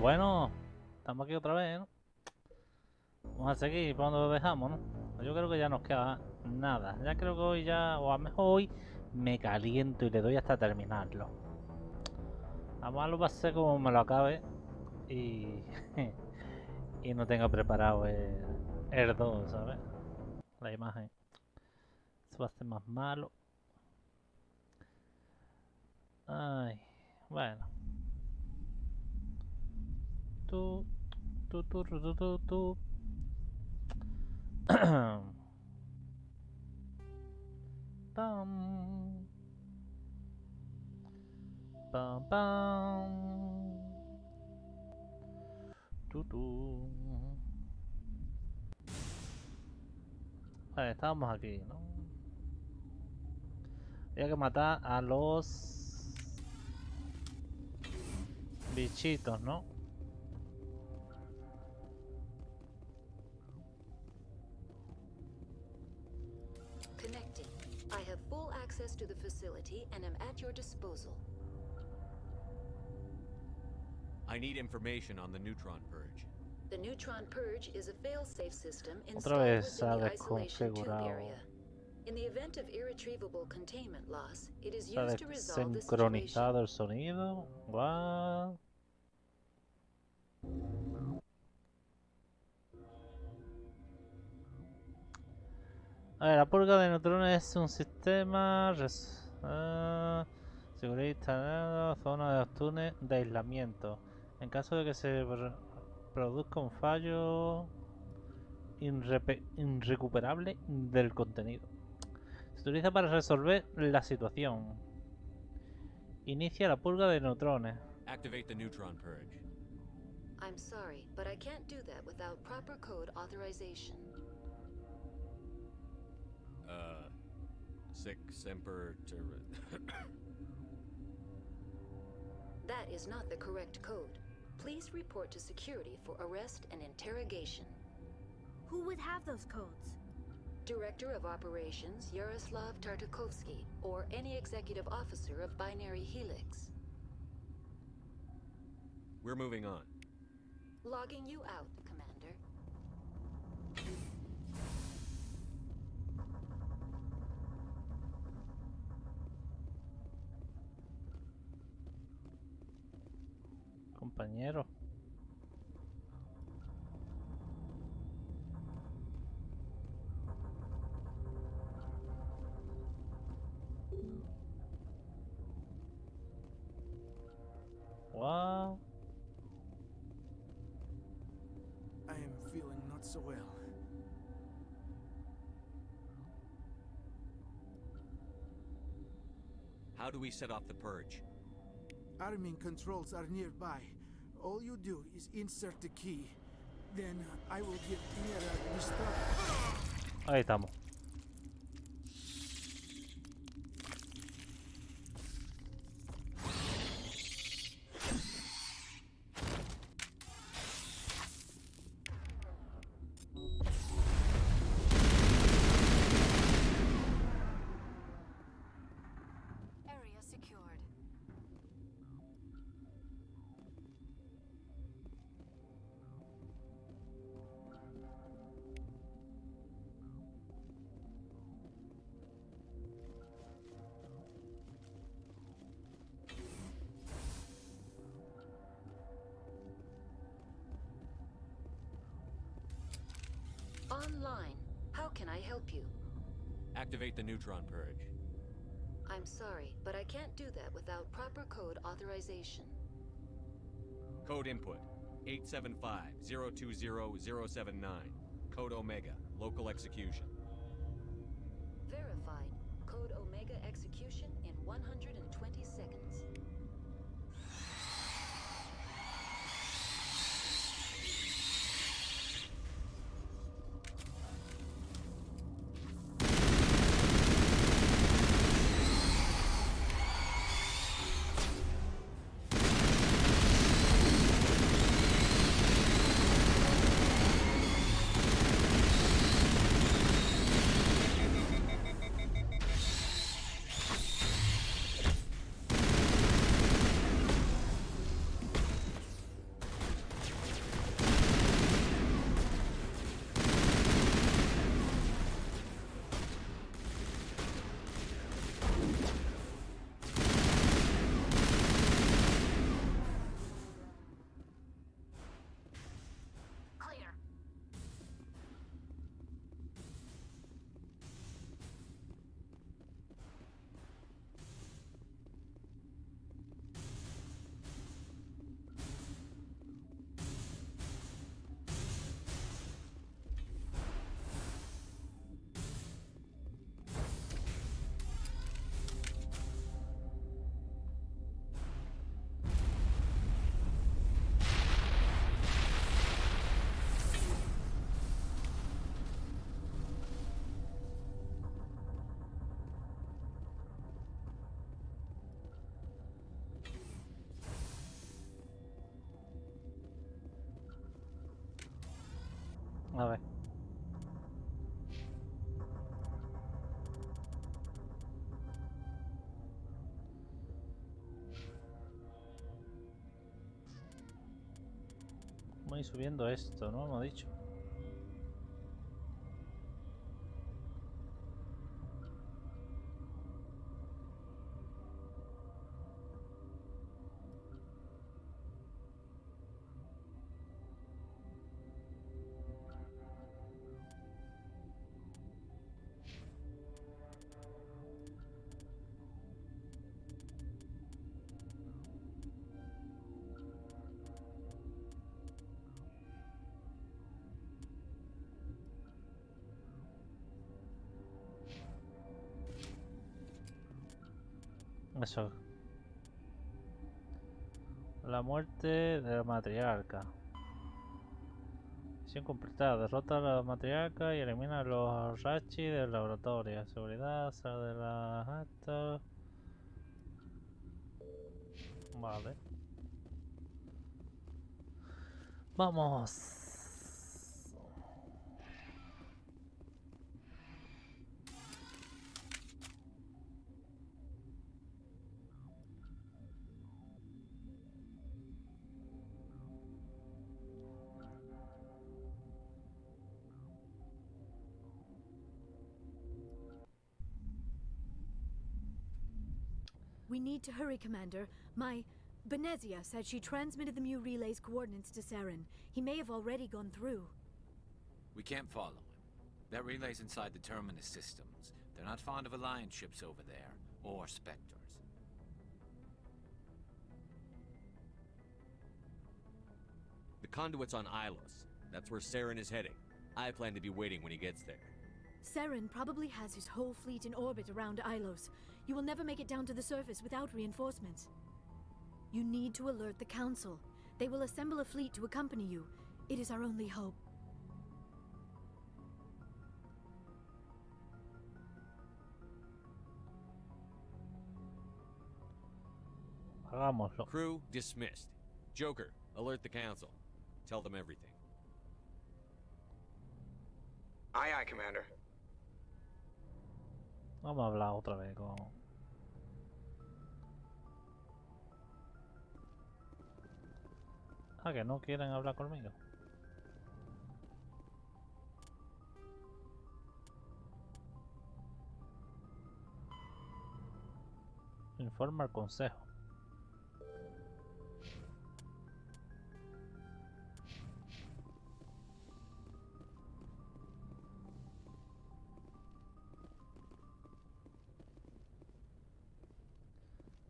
Bueno, estamos aquí otra vez, ¿no? Vamos a seguir por donde lo dejamos, ¿no? Yo creo que ya nos queda nada. Ya creo que hoy ya, o a lo mejor hoy, me caliento y le doy hasta terminarlo. A malo va a ser como me lo acabe y, y no tenga preparado el 2, ¿sabes? La imagen. Eso va a ser más malo. Ay, bueno. Tú, tú. Pam, pam, pam. Tú. Vale, estábamos aquí, ¿no? Había que matar a los bichitos, ¿no? Connecting. I have full access to the facility and am at your disposal. I need information on the neutron purge. The neutron purge is a fail-safe system Otra installed vez within se ha the isolation tube desconfigurado. area. In the event of irretrievable containment loss, it is Se ha used to resolve the situation. desincronizado el sonido. What? A ver, la purga de neutrones es un sistema seguridad, zona de túnel de aislamiento. En caso de que se produzca un fallo irrecuperable del contenido. Se utiliza para resolver la situación. Inicia la purga de neutrones. Activate the neutron purge. I'm sorry, but I can't do that without proper code authorization. Sic semper That is not the correct code. Please report to security for arrest and interrogation. Who would have those codes? Director of Operations Yaroslav Tartakovsky, or any executive officer of Binary Helix. We're moving on. Logging you out, Commander. Compañero. Wow. I am feeling not so well. How do we set off the purge? Arming controls are nearby. All you do is insert the key. Then I will give Mira the start. Ahí estamos. Area secured. Online. How can I help you? Activate the neutron purge. I'm sorry, but I can't do that without proper code authorization. Code input 875-020-079. Code Omega. Local execution. Verified. Code Omega execution in 120 seconds. ir subiendo esto, ¿no? Hemos dicho. Eso. La muerte de la matriarca. Misión completada. Derrota a la matriarca y elimina a los Rachi del laboratorio. Seguridad, sal de las actas. Vale. Vamos. We need to hurry, Commander. My Benezia said she transmitted the Mu relay's coordinates to Saren. He may have already gone through. We can't follow him. That relay's inside the Terminus systems. They're not fond of Alliance ships over there, or Spectres. The conduit's on Ilos. That's where Saren is heading. I plan to be waiting when he gets there. Saren probably has his whole fleet in orbit around Ilos. You will never make it down to the surface without reinforcements. You need to alert the Council. They will assemble a fleet to accompany you. It is our only hope. Hagámoslo. Crew dismissed. Joker, alert the council. Tell them everything. Aye, aye, Commander. Vamos a hablar otra vez con... Ah, que no quieren hablar conmigo. Informa al consejo.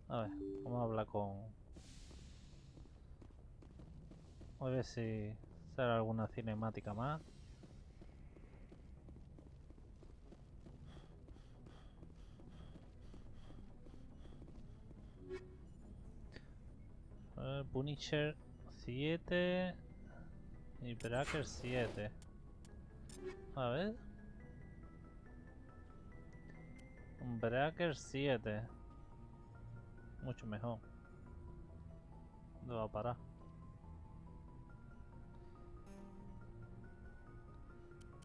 A ver, vamos a hablar con... A ver si sale alguna cinemática más. Punisher 7 y Breaker 7. A ver. Un Breaker 7. Mucho mejor. ¿Dónde va a parar?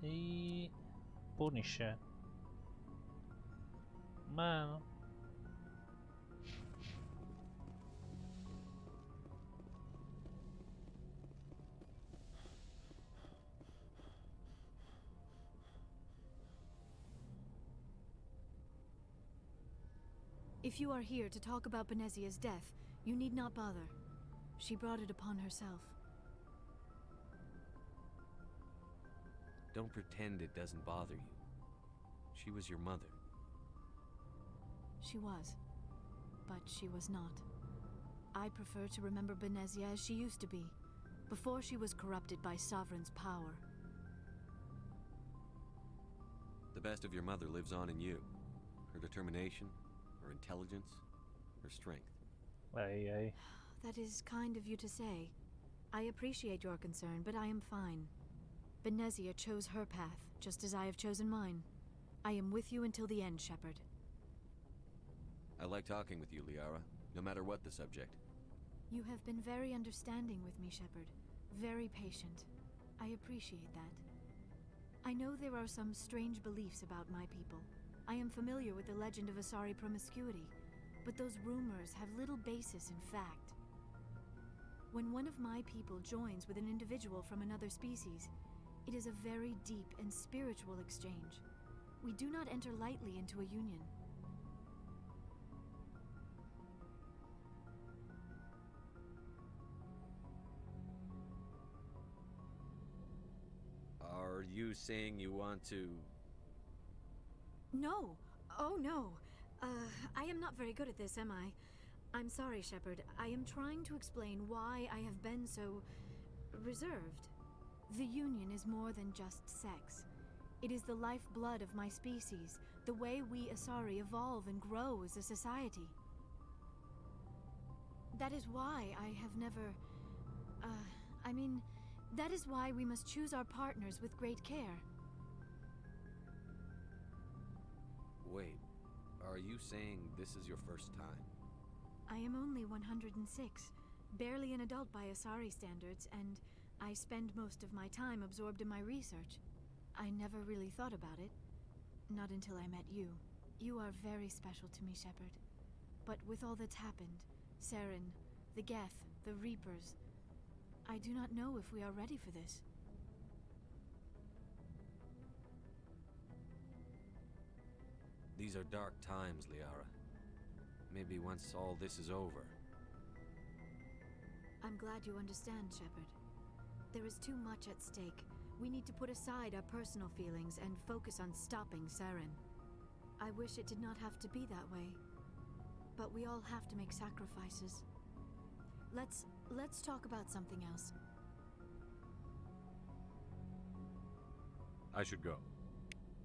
Y Punisher. Bueno. If you are here to talk about Benezia's death, you need not bother. She brought it upon herself. Don't pretend it doesn't bother you. She was your mother. She was. But she was not. I prefer to remember Benezia as she used to be, before she was corrupted by Sovereign's power. The best of your mother lives on in you. Her determination, her intelligence, her strength. Ay, ay. That is kind of you to say. I appreciate your concern, but I am fine. Benezia chose her path, just as I have chosen mine. I am with you until the end, Shepard. I like talking with you, Liara, no matter what the subject. You have been very understanding with me, Shepard. Very patient. I appreciate that. I know there are some strange beliefs about my people. I am familiar with the legend of Asari promiscuity, but those rumors have little basis in fact. When one of my people joins with an individual from another species, it is a very deep and spiritual exchange. We do not enter lightly into a union. Are you saying you want to... No. Oh, no. I am not very good at this, am I? I'm sorry, Shepard. I am trying to explain why I have been so... reserved. The Union is more than just sex. It is the lifeblood of my species, the way we Asari evolve and grow as a society. That is why I have never... that is why we must choose our partners with great care. Wait, are you saying this is your first time? I am only 106, barely an adult by Asari standards, and I spend most of my time absorbed in my research. I never really thought about it. Not until I met you. You are very special to me, Shepard. But with all that's happened, Saren, the Geth, the Reapers, I do not know if we are ready for this. These are dark times, Liara. Maybe once all this is over. I'm glad you understand, Shepard. There is too much at stake. We need to put aside our personal feelings and focus on stopping Saren. I wish it did not have to be that way. But we all have to make sacrifices. Let's talk about something else. I should go.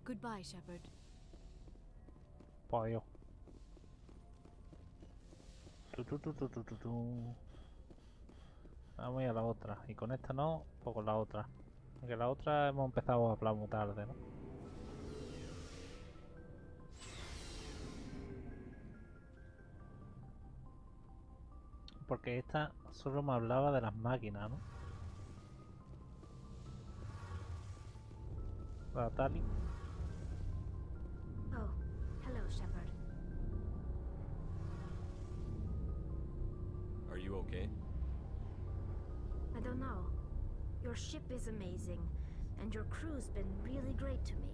Goodbye, Shepard. Pollo. Vamos a ir a la otra. Y con esta no, pues con la otra. Porque la otra hemos empezado a hablar muy tarde, ¿no? Porque esta solo me hablaba de las máquinas, ¿no? La Tali. Oh, hello, Shepard. Are you okay? I don't know. Your ship is amazing, and your crew's been really great to me.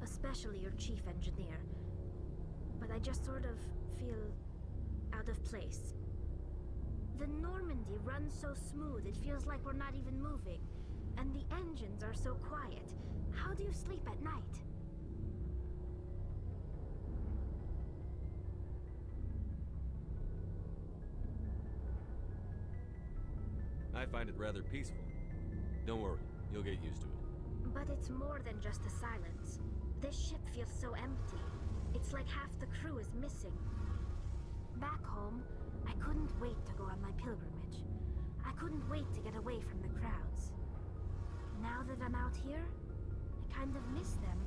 Especially your chief engineer. But I just sort of feel out of place. The Normandy runs so smooth, it feels like we're not even moving. And the engines are so quiet. How do you sleep at night? I find it rather peaceful. Don't worry, you'll get used to it. But it's more than just the silence. This ship feels so empty. It's like half the crew is missing. Back home, I couldn't wait to go on my pilgrimage. I couldn't wait to get away from the crowds. Now that I'm out here, I kind of miss them.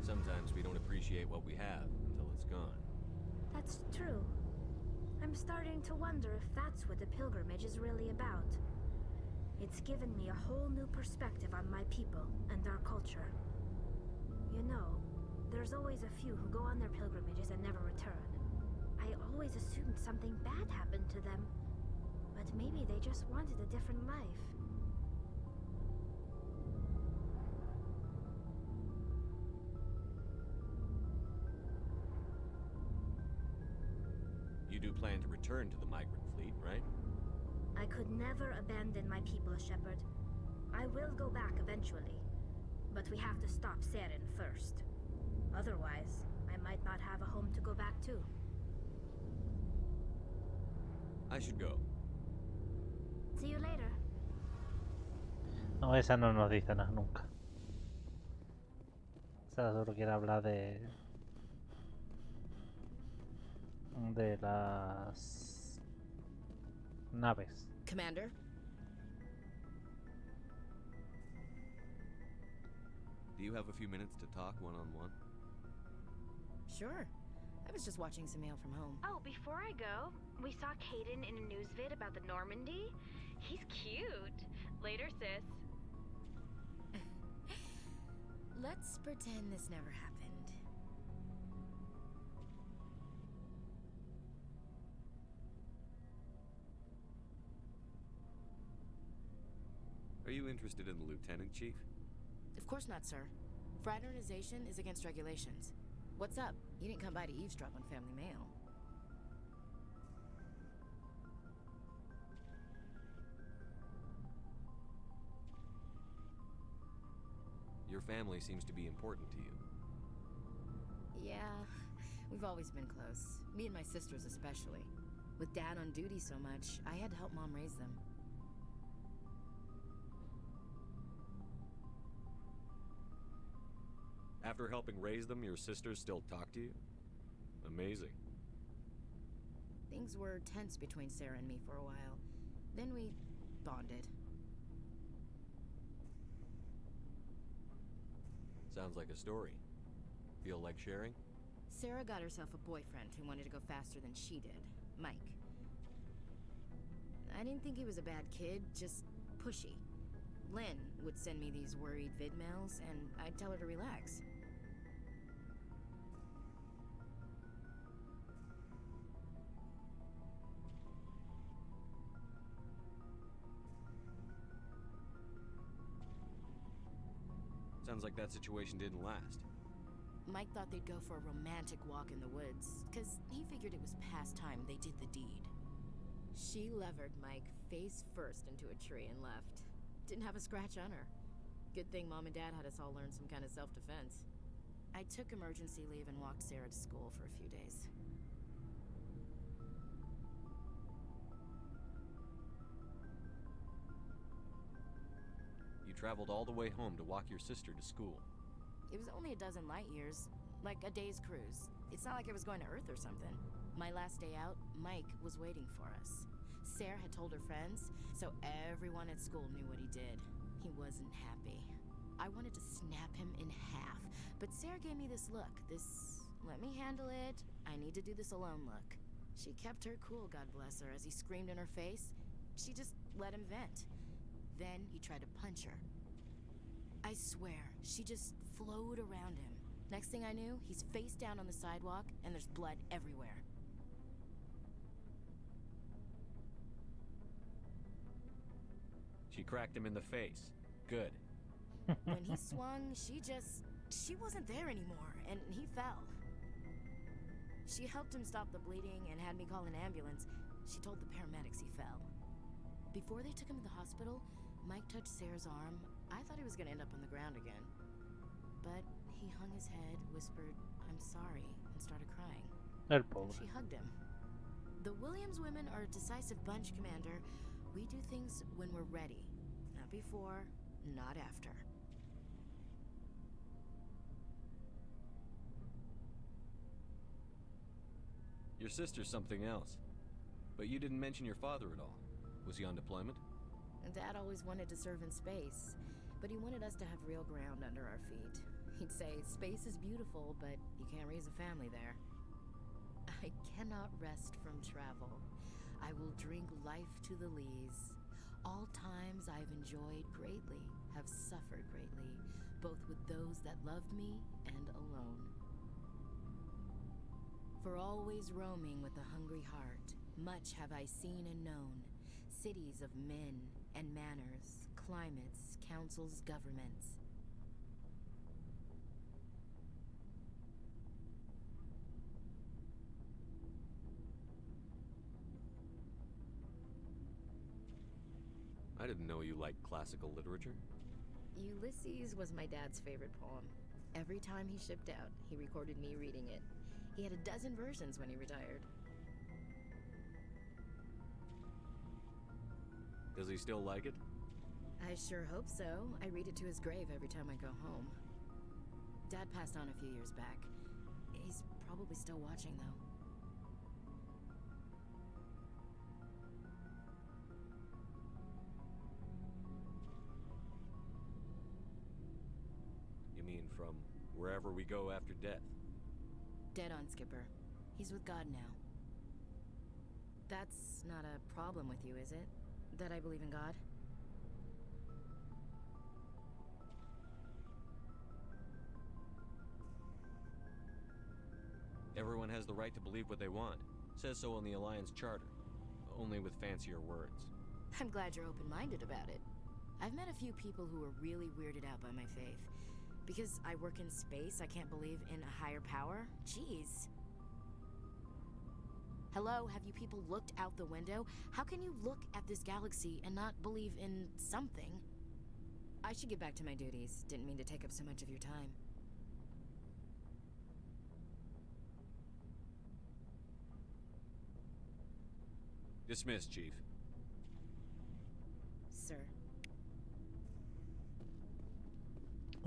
Sometimes we don't appreciate what we have until it's gone. That's true. I'm starting to wonder if that's what the pilgrimage is really about. It's given me a whole new perspective on my people and our culture. You know, there's always a few who go on their pilgrimages and never return. I always assumed something bad happened to them. But maybe they just wanted a different life. You do plan to return to the migrant fleet, right? I could never abandon my people, Shepard. I will go back eventually. But we have to stop Saren first. Otherwise, I might not have a home to go back to. I should go. See you later. No, esa no nos dice nada nunca. Esa solo quiere hablar de las naves. Commander? Do you have a few minutes to talk one-on-one? Sure. I was just watching some mail from home. Oh, before I go, we saw Caden in a news vid about the Normandy. He's cute. Later, sis. Let's pretend this never happened. interested in the lieutenant, Chief? Of course not, sir. Fraternization is against regulations. What's up? You didn't come by to eavesdrop on family mail. Your family seems to be important to you. Yeah, we've always been close. Me and my sisters especially. With Dad on duty so much, I had to help Mom raise them. After helping raise them, your sisters still talk to you? Amazing. Things were tense between Sarah and me for a while. Then we bonded. Sounds like a story. Feel like sharing? Sarah got herself a boyfriend who wanted to go faster than she did, Mike. I didn't think he was a bad kid, just pushy. Lynn would send me these worried vid mails, and I'd tell her to relax. Sounds like that situation didn't last. Mike thought they'd go for a romantic walk in the woods, because he figured it was past time they did the deed. She levered Mike face first into a tree and left. Didn't have a scratch on her. Good thing Mom and Dad had us all learn some kind of self-defense. I took emergency leave and walked Sarah to school for a few days. You traveled all the way home to walk your sister to school. It was only a dozen light years, like a day's cruise. It's not like I was going to Earth or something. My last day out, Mike was waiting for us. Sarah had told her friends, so everyone at school knew what he did. He wasn't happy. I wanted to snap him in half, but Sarah gave me this look, this let me handle it, I need to do this alone look. She kept her cool, God bless her, as he screamed in her face. She just let him vent. Then he tried to punch her. I swear, she just flowed around him. Next thing I knew, he's face down on the sidewalk, and there's blood everywhere. She cracked him in the face. Good. When he swung, she wasn't there anymore, and he fell. She helped him stop the bleeding and had me call an ambulance. She told the paramedics he fell. Before they took him to the hospital, Mike touched Sarah's arm. I thought he was gonna end up on the ground again. But he hung his head, whispered, "I'm sorry," and started crying. El pobre. She hugged him. The Williams women are a decisive bunch, Commander. We do things when we're ready. Not before, not after. Your sister's something else. But you didn't mention your father at all. Was he on deployment? Dad always wanted to serve in space, but he wanted us to have real ground under our feet. He'd say, space is beautiful, but you can't raise a family there. I cannot rest from travel. I will drink life to the lees. All times I've enjoyed greatly, have suffered greatly, both with those that loved me and alone. For always roaming with a hungry heart, much have I seen and known, cities of men and manners, climates, councils, governments. I didn't know you liked classical literature. Ulysses was my dad's favorite poem. Every time he shipped out, he recorded me reading it. He had a dozen versions when he retired. Does he still like it? I sure hope so. I read it to his grave every time I go home. Dad passed on a few years back. He's probably still watching, though. You mean from wherever we go after death? Dead on, Skipper. He's with God now. That's not a problem with you, is it? That I believe in God? Everyone has the right to believe what they want. Says so in the Alliance Charter. Only with fancier words. I'm glad you're open-minded about it. I've met a few people who are really weirded out by my faith. Because I work in space, I can't believe in a higher power? Jeez. Hello, have you people looked out the window? How can you look at this galaxy and not believe in something? I should get back to my duties. Didn't mean to take up so much of your time. Dismissed, Chief. Sir.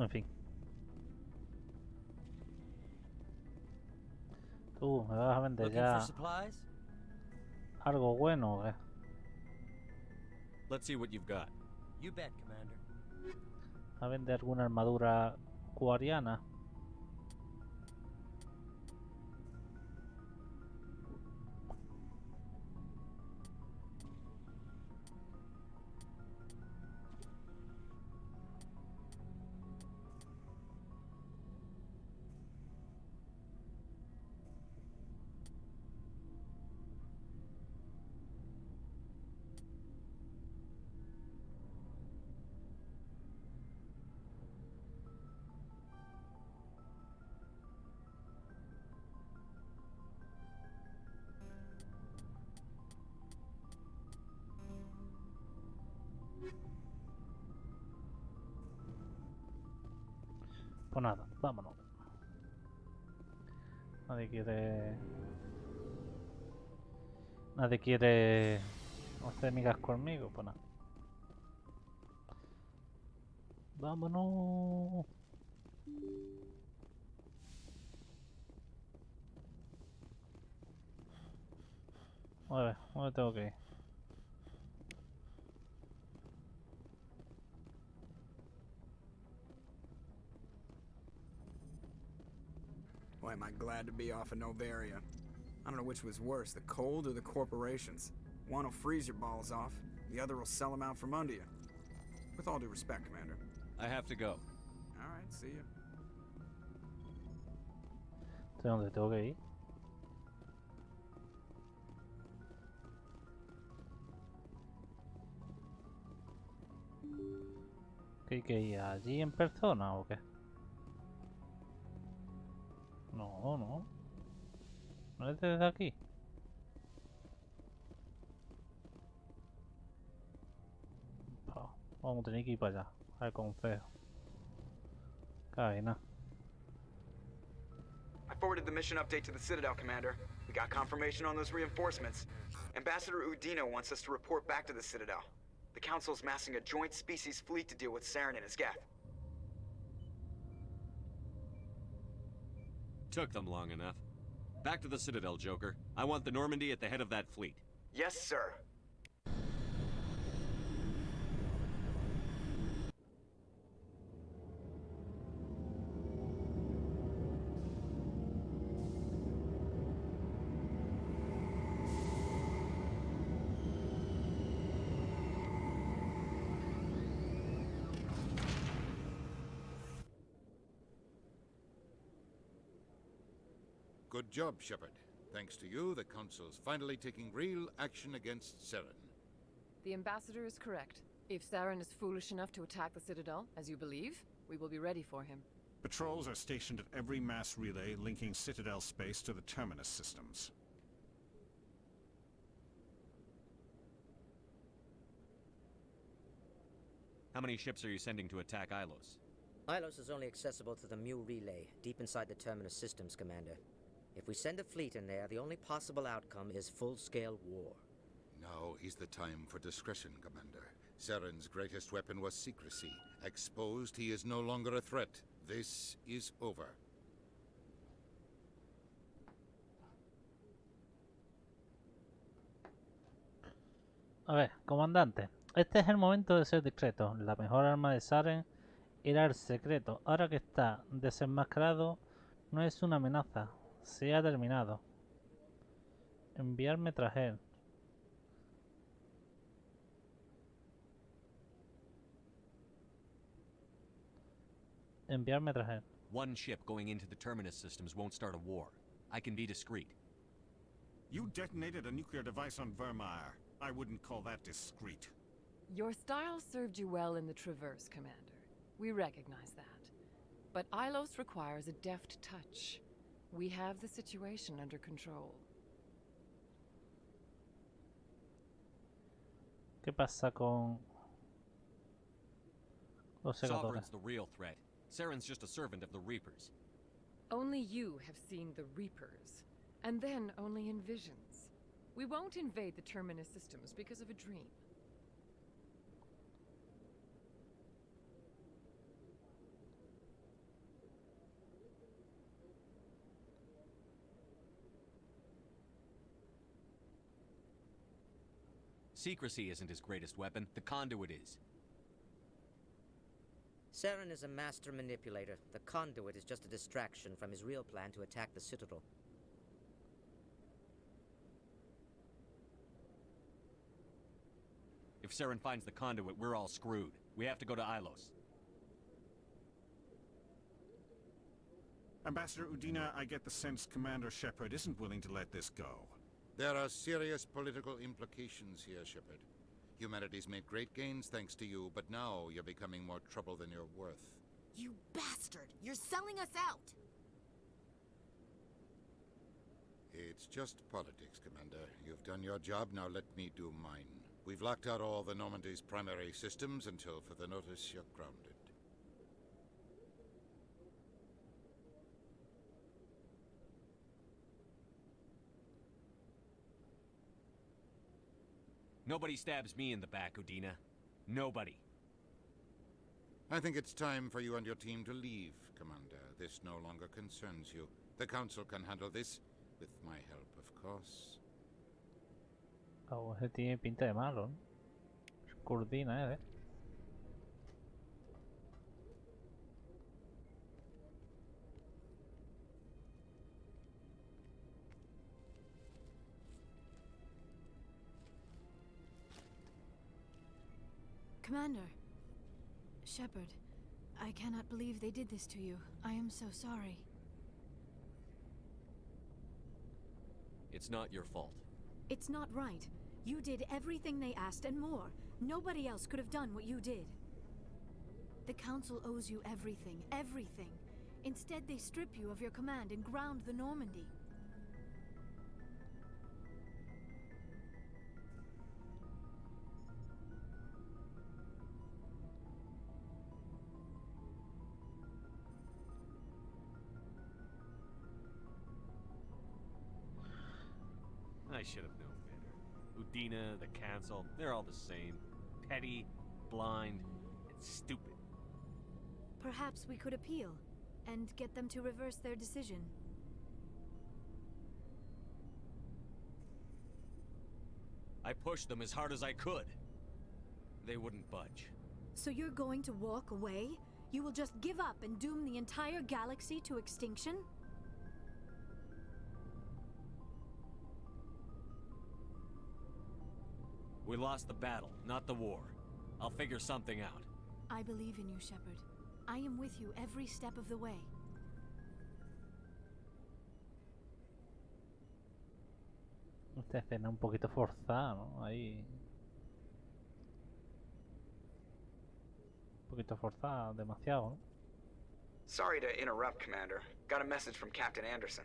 En fin. ¿Tú me vas a vender Looking ya for supplies? algo bueno o qué? Let's see what you've got. You bet, Commander. ¿A vender alguna armadura cuariana? Pues nada, vámonos. Nadie quiere... Nadie quiere hacer migas conmigo, pues nada. Vámonos. A ver, ¿dónde tengo que ir? Boy, am I glad to be off of Novaria. I don't know which was worse, the cold or the corporations. One will freeze your balls off, the other will sell them out from under you. With all due respect, Commander. I have to go. All right, see ya. ¿De dónde tengo que ir? ¿Que hay que ir allí en persona o qué? No, no. ¿No es desde aquí? Vamos a tener que ir para allá, al consejo. Cadena. I forwarded the mission update to the Citadel, Commander. We got confirmation on those reinforcements. Ambassador Udino wants us to report back to the Citadel. The Council's massing a joint species fleet to deal with Saren and his geth. Took them long enough. Back to the Citadel, Joker. I want the Normandy at the head of that fleet. Yes, sir. Good job, Shepard. Thanks to you, the Council's finally taking real action against Saren. The Ambassador is correct. If Saren is foolish enough to attack the Citadel, as you believe, we will be ready for him. Patrols are stationed at every mass relay linking Citadel space to the Terminus systems. How many ships are you sending to attack Ilos? Ilos is only accessible to the Mu relay, deep inside the Terminus systems, Commander. If we send a fleet in there, the only possible outcome is full-scale war. Now is the time for discretion, Commander. Saren's greatest weapon was secrecy. Exposed, he is no longer a threat. This is over. A ver, comandante. Este es el momento de ser discreto. La mejor arma de Saren era el secreto. Ahora que está desenmascarado, no es una amenaza. Se ha terminado. Enviarme tras él. Enviarme tras él. One ship going into the Terminus systems won't start a war. I can be discreet. You detonated a nuclear device on Vermeer. I wouldn't call that discreet. Your style served you well in the Traverse, Commander. We recognize that. But Ilos requires a deft touch. We have the situation under control. ¿Qué pasa con los segadores? Sovereign's the real threat. Saren's just a servant of the Reapers. Only you have seen the Reapers, and then only in visions. We won't invade the Terminus systems because of a dream. Secrecy isn't his greatest weapon. The conduit is. Saren is a master manipulator. The conduit is just a distraction from his real plan to attack the Citadel. If Saren finds the conduit, we're all screwed. We have to go to Ilos. Ambassador Udina, I get the sense Commander Shepard isn't willing to let this go. There are serious political implications here, Shepard. Humanity's made great gains thanks to you, but now you're becoming more trouble than you're worth. You bastard! You're selling us out! It's just politics, Commander. You've done your job, now let me do mine. We've locked out all the Normandy's primary systems until further notice you're grounded. Nobody stabs me in the back, Udina. Nobody. I think it's time for you and your team to leave, Commander. This no longer concerns you. The Council can handle this, with my help, of course. Oh, ese tiene pinta de malo, ¿no? Es Curdina, ¿eh? Commander. Shepard, I cannot believe they did this to you. I am so sorry. It's not your fault. It's not right. You did everything they asked and more. Nobody else could have done what you did. The Council owes you everything, everything. Instead, they strip you of your command and ground the Normandy. I should have known better. Udina, the Council, they're all the same. Petty, blind, and stupid. Perhaps we could appeal and get them to reverse their decision. I pushed them as hard as I could. They wouldn't budge. So you're going to walk away? You will just give up and doom the entire galaxy to extinction? We lost the battle, not the war. I'll figure something out. I believe in you, Shepard. I am with you every step of the way. Esta escena un poquito forzada, ¿no? Ahí. Un poquito forzada, demasiado, ¿no? Sorry to interrupt, Commander. Got a message from Captain Anderson.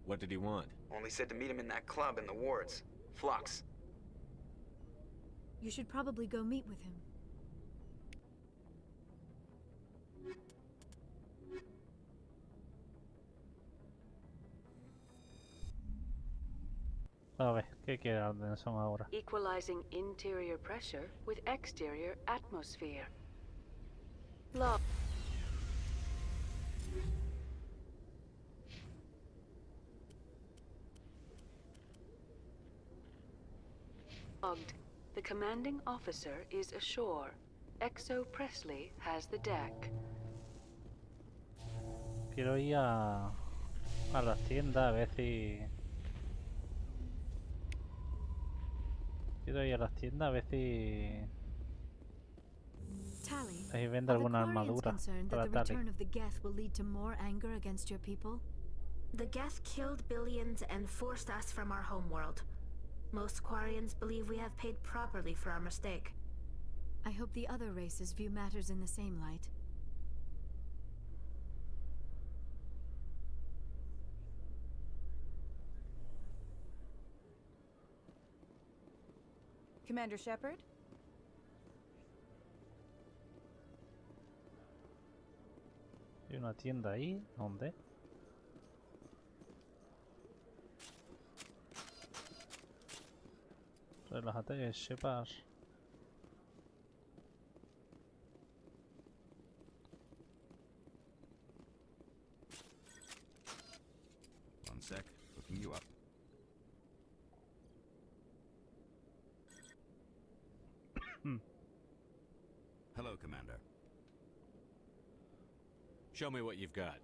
What did he want? Only said to meet him in that club in the wards. Flux. You should probably go meet with him. A ver, ¿qué quiere Anderson ahora? Equalizing interior pressure with exterior atmosphere. Log. Logged. The commanding officer is ashore. Exo Presley has the deck. Quiero ir a las tiendas a ver si... Quiero ir a las tiendas a ver si... Tali, Ahí vende are the alguna Quarians armadura concerned para that the Tali. return of the Geth will lead to more anger against your people? The Geth killed billions and forced us from our homeworld. Most Quarians believe we have paid properly for our mistake. I hope the other races view matters in the same light. Commander Shepard? Hay una tienda ahí. ¿Dónde? Relájate, Shepard. One sec, hooking you up. Hello, Commander. Show me what you've got.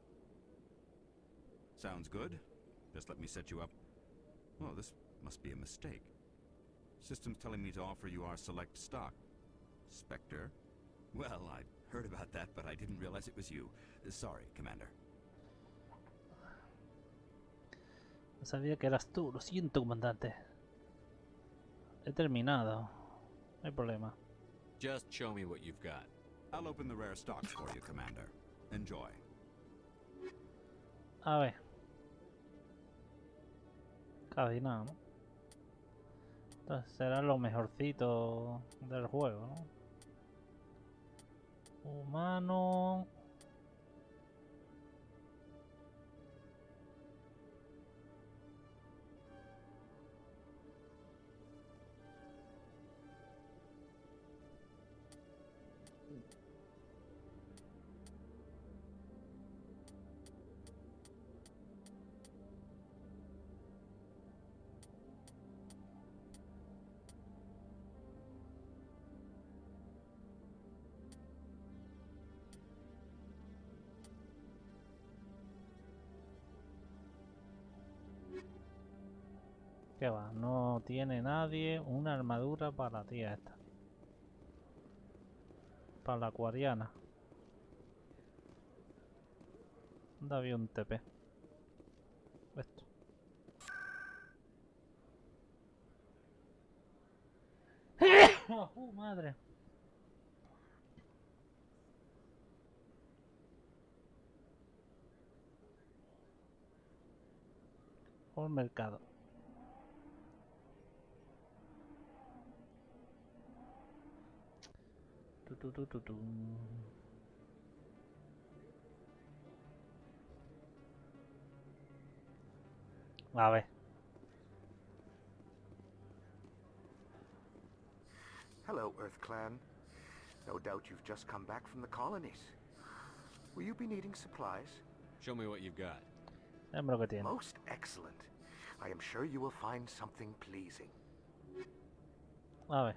Sounds good. Just let me set you up. Oh, this must be a mistake. System's telling me to offer you our select stock. Spectre? Well, I heard about that, but I didn't realize it was you. Sorry, Commander. No sabía que eras tú. Lo siento, comandante. He terminado. No hay problema. Just show me what you've got. I'll open the rare stocks for you, Commander. Enjoy. A ver. Casi nada, ¿no? Entonces será lo mejorcito del juego, ¿no? Humano. ¿Qué va? No tiene nadie una armadura para la tía esta. Para la acuariana. ¿Dónde había un TP? Esto. Madre. Por mercado. Tu. A ver. Hello, Earth Clan. No doubt you've just come back from the colonies. Will you be needing supplies? Show me what you've got. Dame lo que tiene. Most excellent. I am sure you will find something pleasing. A ver.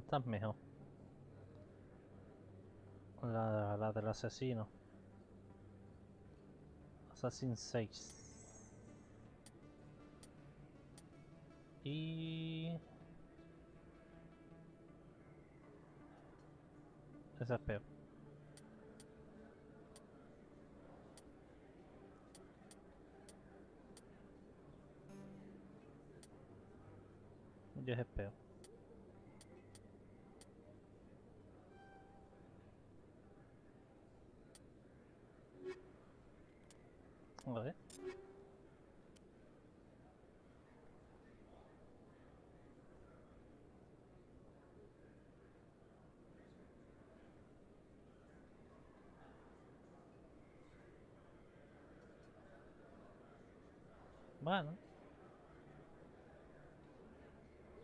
Esta es mejor. La del asesino. Assassin 6. Y... esa es peor. Yo es peor. A ver. Bueno.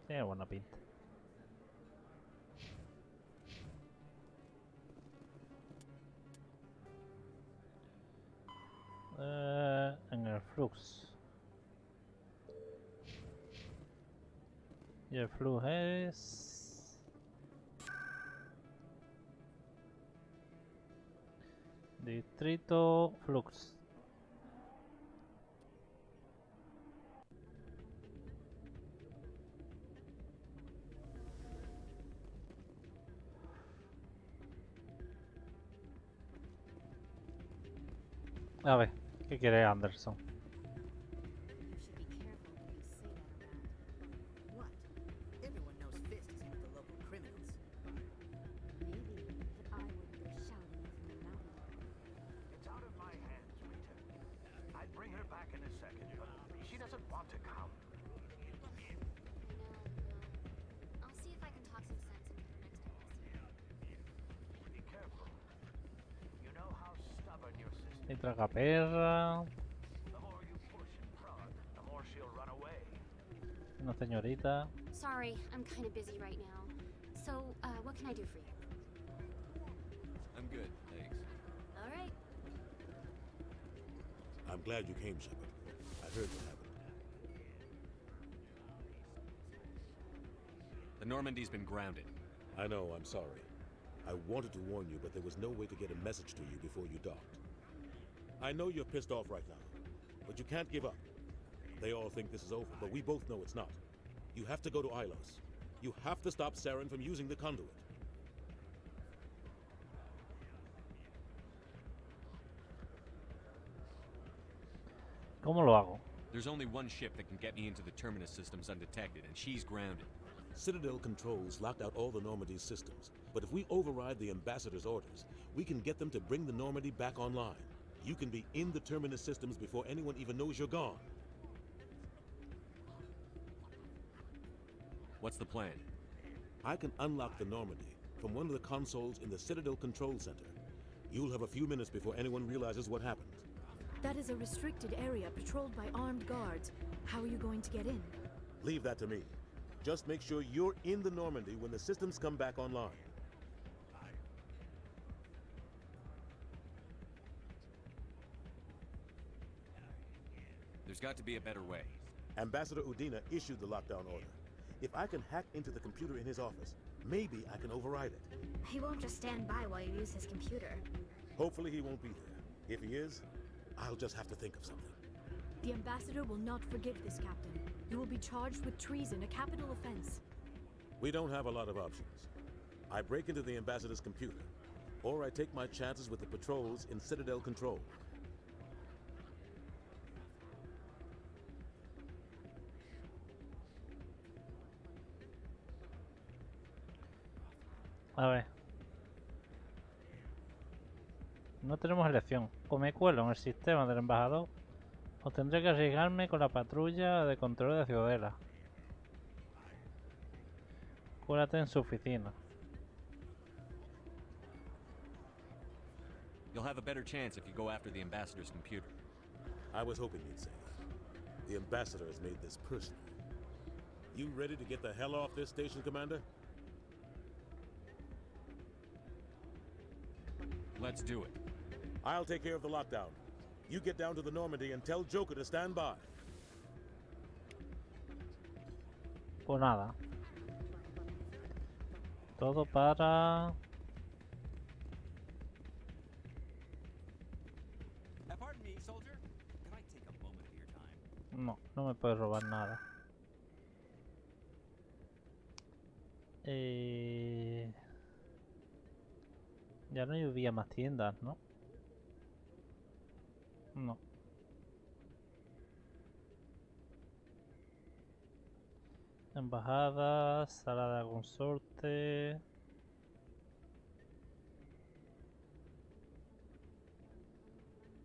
Tiene buena pinta. En el flux. Y el flujo es... Distrito Flux. A ver, ¿qué quiere Anderson? What? Everyone knows Fist is with the local criminals. Maybe, but I wouldn't go shouting from the mountain. It's out of my hands, Rita. I'd bring her back in a second, but she doesn't want to come. I'll see if I can talk some sense into the next investigation. Be careful. You know how stubborn your sister Y tragaperra. The more you push and prod, the more she'll run away. Una señorita. Sorry, I'm kind of busy right now. So, what can I do for you? I'm good, thanks. All right. I'm glad you came, Shepard. I heard what happened. The Normandy's been grounded. I know, I'm sorry. I wanted to warn you, but there was no way to get a message to you before you docked. I know you're pissed off right now, but you can't give up. They all think this is over, but we both know it's not. You have to go to Ilos. You have to stop Saren from using the conduit. ¿Cómo lo hago? There's only one ship that can get me into the Terminus systems undetected, and she's grounded. Citadel controls locked out all the Normandy's systems, but if we override the Ambassador's orders, we can get them to bring the Normandy back online. You can be in the Terminus systems before anyone even knows you're gone. What's the plan? I can unlock the Normandy from one of the consoles in the Citadel Control Center. You'll have a few minutes before anyone realizes what happened. That is a restricted area patrolled by armed guards. How are you going to get in? Leave that to me. Just make sure you're in the Normandy when the systems come back online. There's got to be a better way. Ambassador Udina issued the lockdown order. If I can hack into the computer in his office, maybe I can override it. He won't just stand by while you use his computer. Hopefully he won't be there. If he is, I'll just have to think of something. The Ambassador will not forgive this, Captain. You will be charged with treason, a capital offense. We don't have a lot of options. I break into the Ambassador's computer, or I take my chances with the patrols in Citadel Control. A ver. No tenemos elección. O me cuelo en el sistema del embajador, o tendré que arriesgarme con la patrulla de control de Ciudadela. Cuélate en su oficina. You'll have a better chance if you go after the Ambassador's computer. I was hoping you'd say that. The Ambassador has made this personal. You ready to get the hell off this station, Commander? Let's do it. I'll take care of the lockdown. You get down to the Normandy and tell Joker to stand by. Pues nada. Todo para... Pardon me, soldier. Can I take a moment of your time? No, no me puedes robar nada. Ya no había más tiendas, ¿no? No. Embajada, sala de consorte.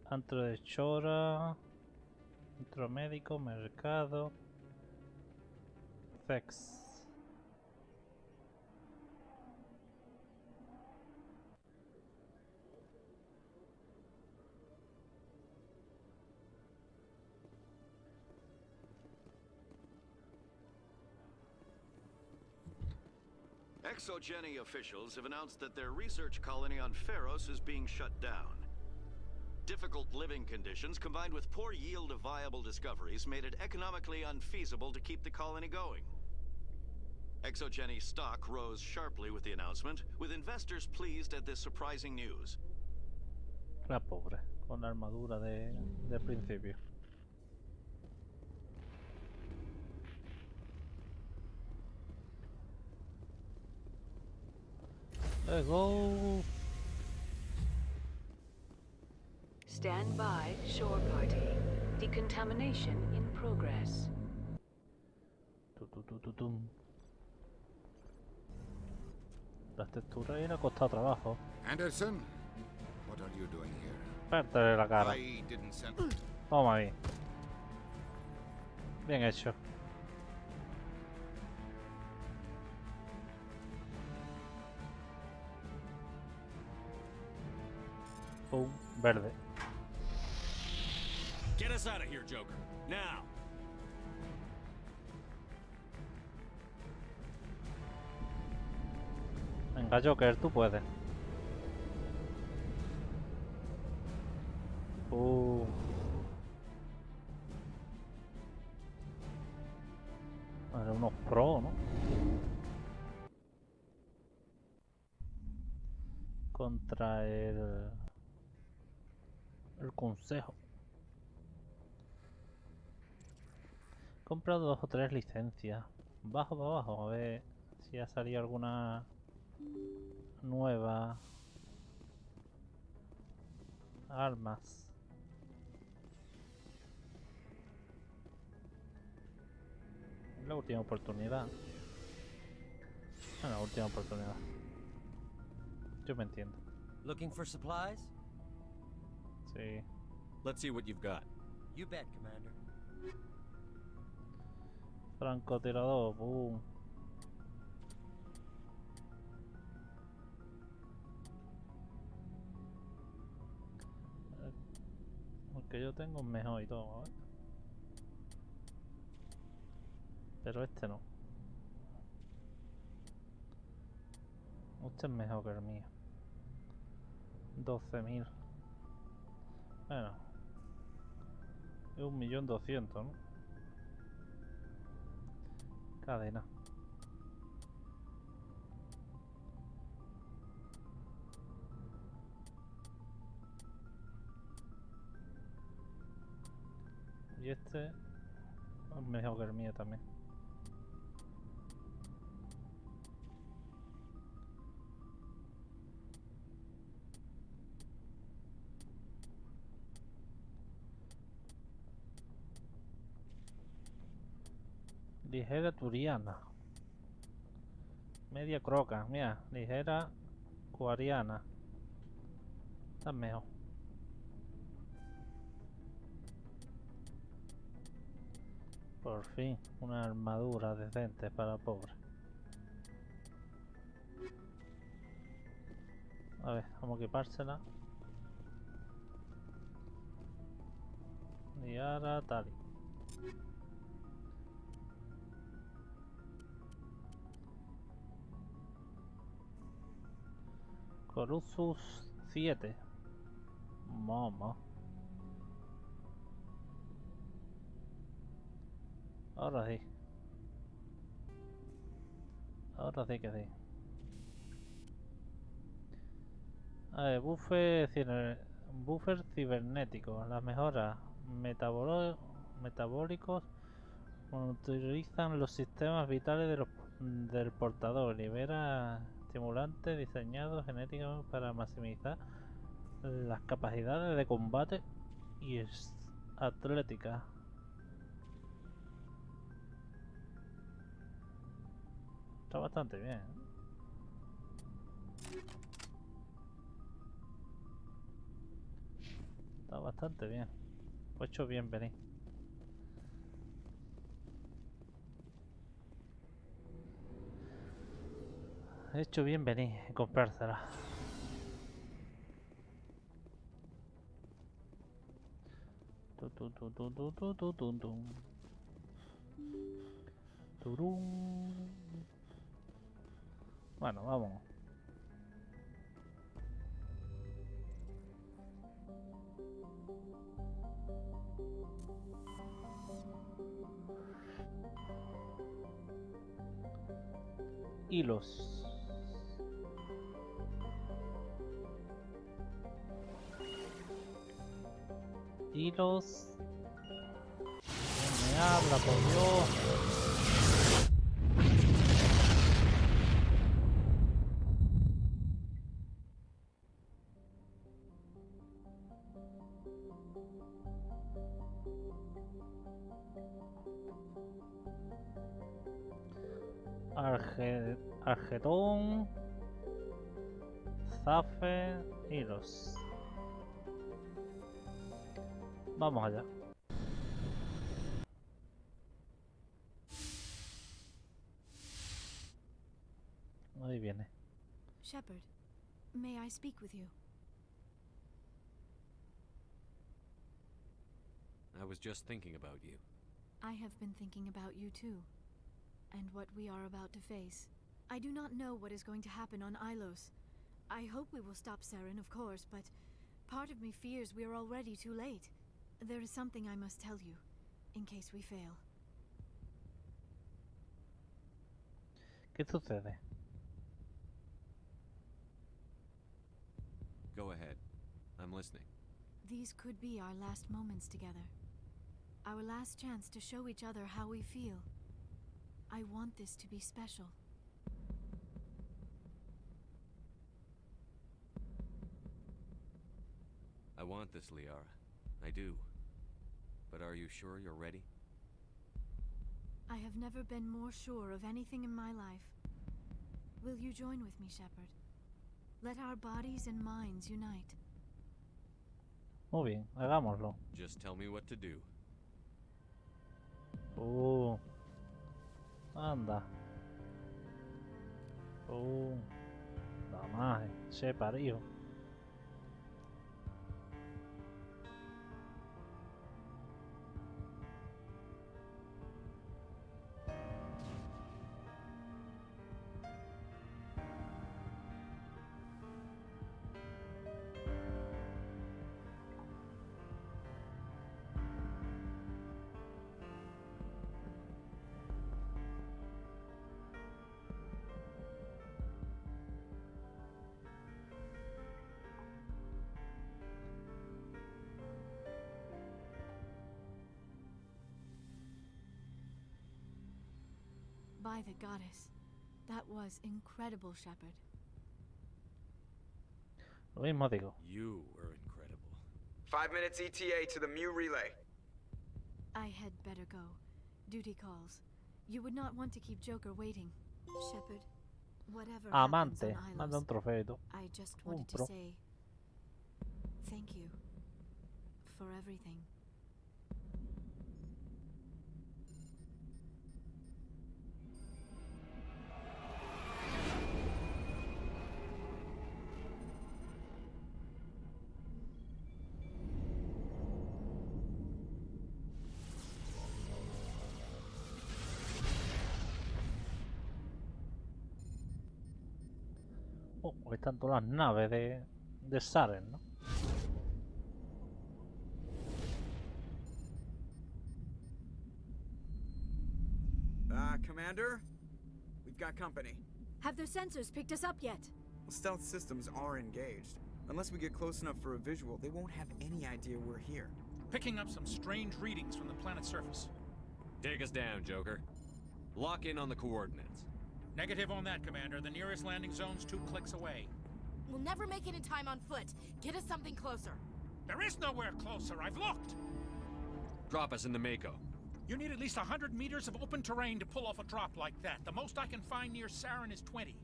Antro de Chora. Centro médico, mercado. Fex. Exogeny officials have announced that their research colony on Pharos is being shut down. Difficult living conditions combined with poor yield of viable discoveries made it economically unfeasible to keep the colony going. Exogeny stock rose sharply with the announcement, with investors pleased at this surprising news. La pobre, con la armadura de principio. Let's go. Stand by, shore party. Decontamination in progress. Las texturas ahí le ha costado trabajo. Anderson, what are you doing here? Pértale la cara. I didn't send. Toma ahí. Bien hecho. Pum, verde. Get us out of here, Joker. Now. Venga, Joker, tú puedes. Vale, unos pro, ¿no? Contra el consejo. He comprado 2 o 3 licencias. Bajo para abajo, a ver si ha salido alguna nueva. Armas. Es la última oportunidad. Es la última oportunidad. Yo me entiendo. Looking for supplies? Sí. Let's see what you've got. You bet, Commander. Francotirador, boom. El que yo tengo es mejor y todo, ¿eh? Pero este no. Este es mejor que el mío. 12.000. Bueno. Es 1.200.000, ¿no? Cadena. Y este es mejor que el mío también. Ligera turiana. Media croca, mira, ligera cuariana. Está mejor. Por fin, una armadura decente para pobre. A ver, vamos a equipársela. Y ahora tal. Colossus 7. Mamá. Ahora sí. Ahora sí que sí. A ver, buffer cibernético. Las mejoras metabólicos utilizan los sistemas vitales del portador. Libera estimulantes diseñados genéticamente para maximizar las capacidades de combate y atlética. Está bastante bien, ¿eh? Está bastante bien. He hecho bien venir. He hecho bien venir y comprársela. Bueno, vamos. hilos. Hilos. No me habla, por Dios. Argetón, Zafe, hilos. Vamos allá. Ahí viene. Shepard, may I speak with you? I was just thinking about you. I have been thinking about you too, and what we are about to face. I do not know what is going to happen on Ilos. I hope we will stop Saren, of course, but part of me fears we are already too late. There is something I must tell you, in case we fail. ¿Qué sucede? Go ahead. I'm listening. These could be our last moments together. Our last chance to show each other how we feel. I want this to be special. I want this, Liara. I do. But are you sure you're ready? I have never been more sure of anything in my life. Will you join with me, Shepard? Let our bodies and minds unite. Muy bien, hagámoslo. Just tell me what to do. Anda. La magia, se parió. By the goddess, that was incredible, Shepard. Lo mismo digo. You were incredible. 5 minutes ETA to the Mu relay. I had better go. Duty calls. You would not want to keep Joker waiting. Shepard, whatever happens Amante, on manda un Ilos, trofeo. I just wanted to pro. say thank you for everything. Ahí están todas las naves de Saren, ¿no? Commander? We've got company. Have their sensors picked us up yet? Stealth systems are engaged. Unless we get close enough for a visual, they won't have any idea we're here. Picking up some strange readings from the planet's surface. Take us down, Joker. Lock in on the coordinates. Negative on that, Commander. The nearest landing zone's 2 clicks away. We'll never make it in time on foot. Get us something closer. There is nowhere closer. I've looked. Drop us in the Mako. You need at least 100 meters of open terrain to pull off a drop like that. The most I can find near Saren is 20.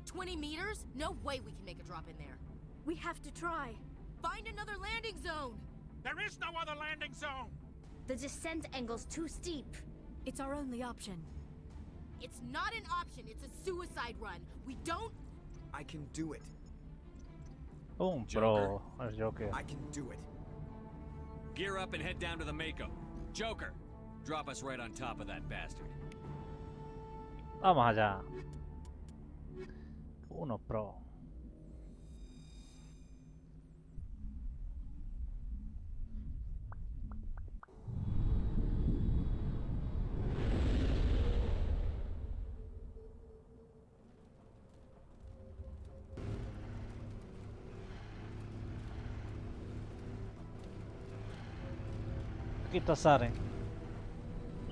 20 meters? No way we can make a drop in there. We have to try. Find another landing zone! There is no other landing zone! The descent angle's too steep. It's our only option. It's not an option, it's a suicide run. We don't... I can do it. Un pro, el Joker. I can do it. Gear up and head down to the Mako. Joker, drop us right on top of that bastard. Vamos allá. Uno pro. poquito a Saren.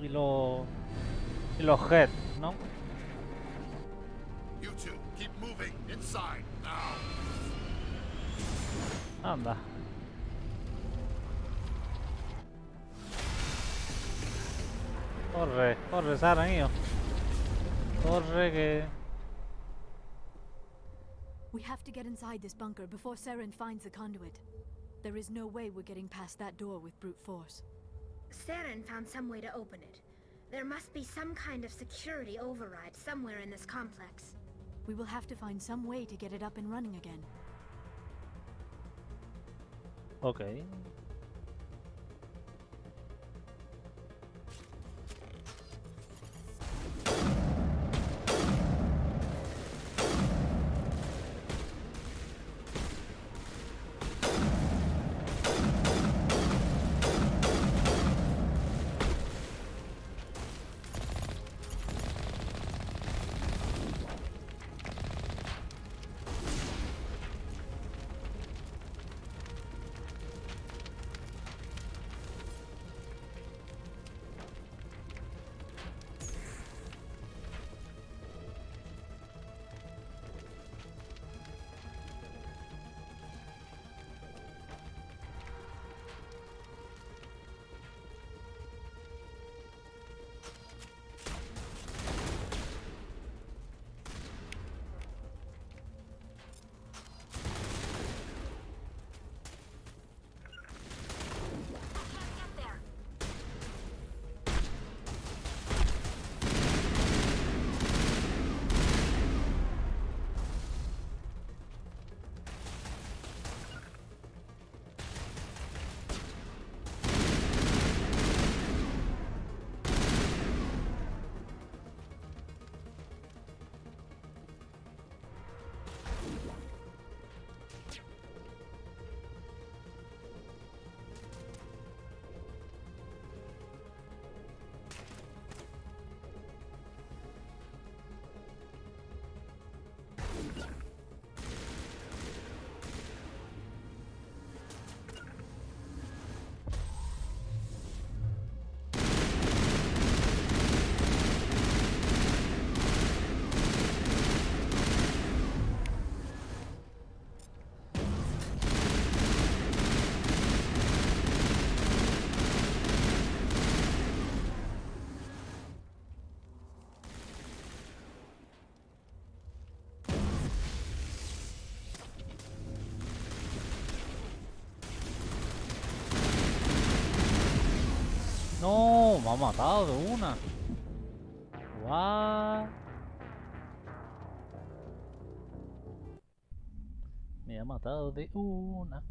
Y los head, ¿no? You two, keep moving inside now. Anda. Corre, corre, Saren, hijo. Corre que... We have to get inside this bunker before Saren finds the conduit. There is no way we're getting past that door with brute force. Saren found some way to open it. There must be some kind of security override somewhere in this complex. We will have to find some way to get it up and running again. Okay. No, me ha matado de una. What? Me ha matado de una.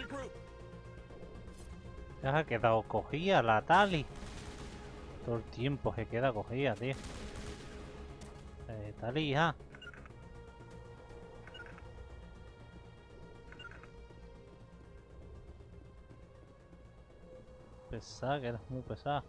regroup. Ya se ha quedado cogida la Tali. Todo el tiempo se queda cogida, tío. Tali, hija. Pesada, que eres muy pesada.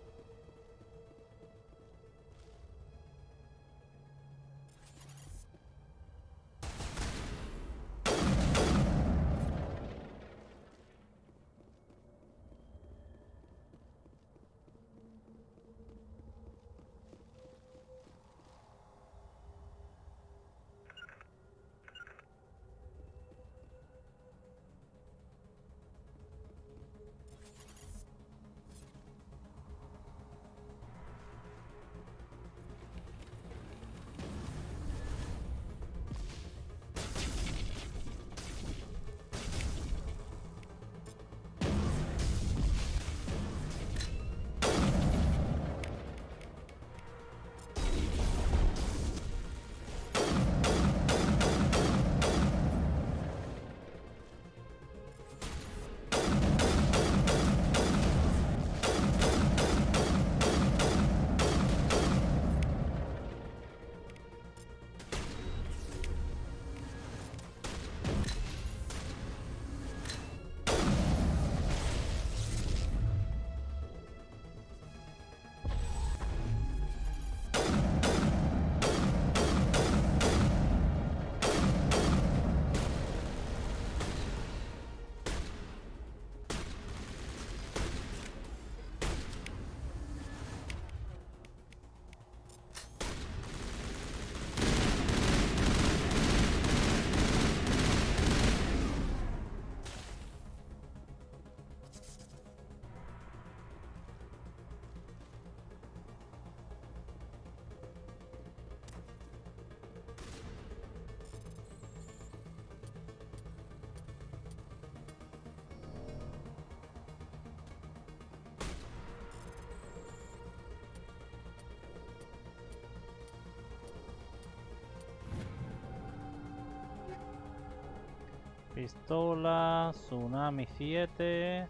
Pistola, Tsunami 7,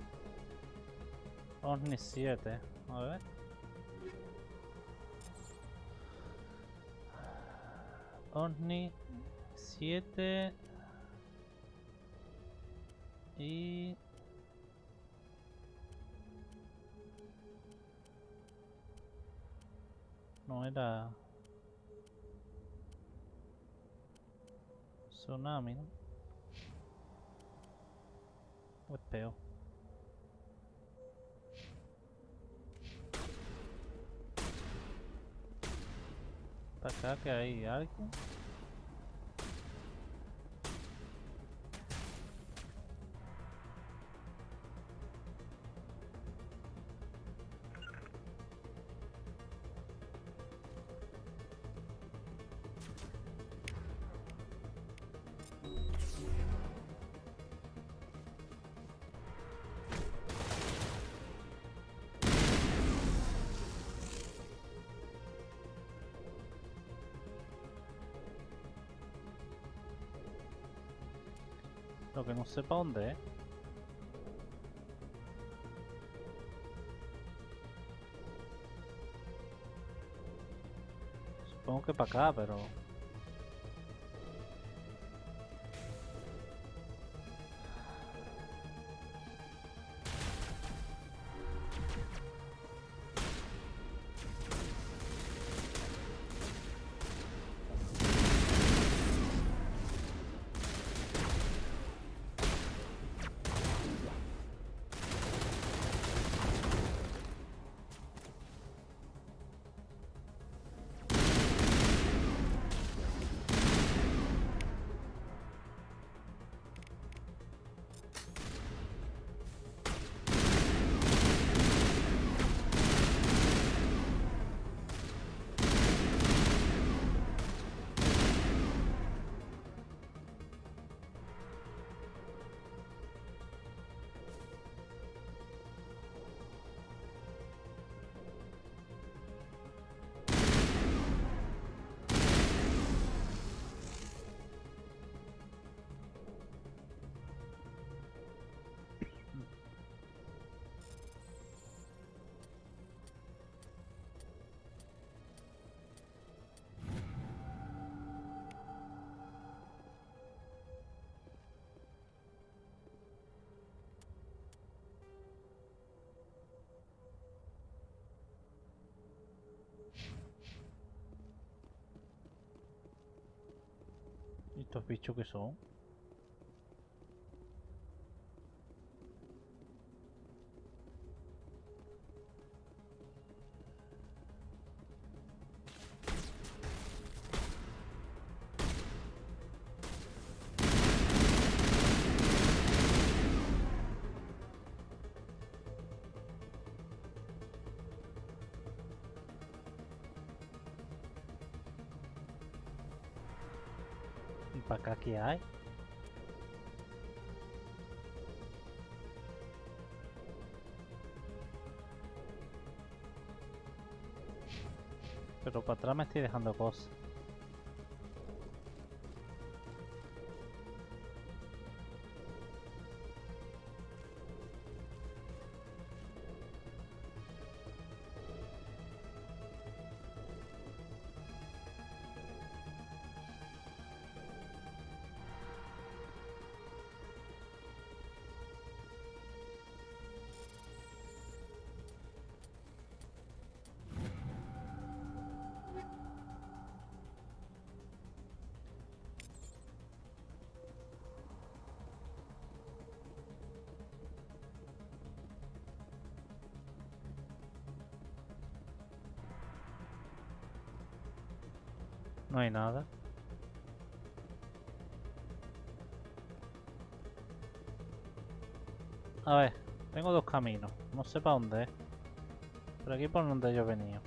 Omni 7, a ver. Omni 7 y... No era... Tsunami, ¿no? O es peor. Para acá que hay alguien. Lo que no sé para dónde, Supongo que para acá, pero... ¿Y estos bichos qué son? ¿Y para acá qué hay? Pero para atrás me estoy dejando cosas. No hay nada. A ver, tengo dos caminos. No sé para dónde es. Por aquí por donde yo venía.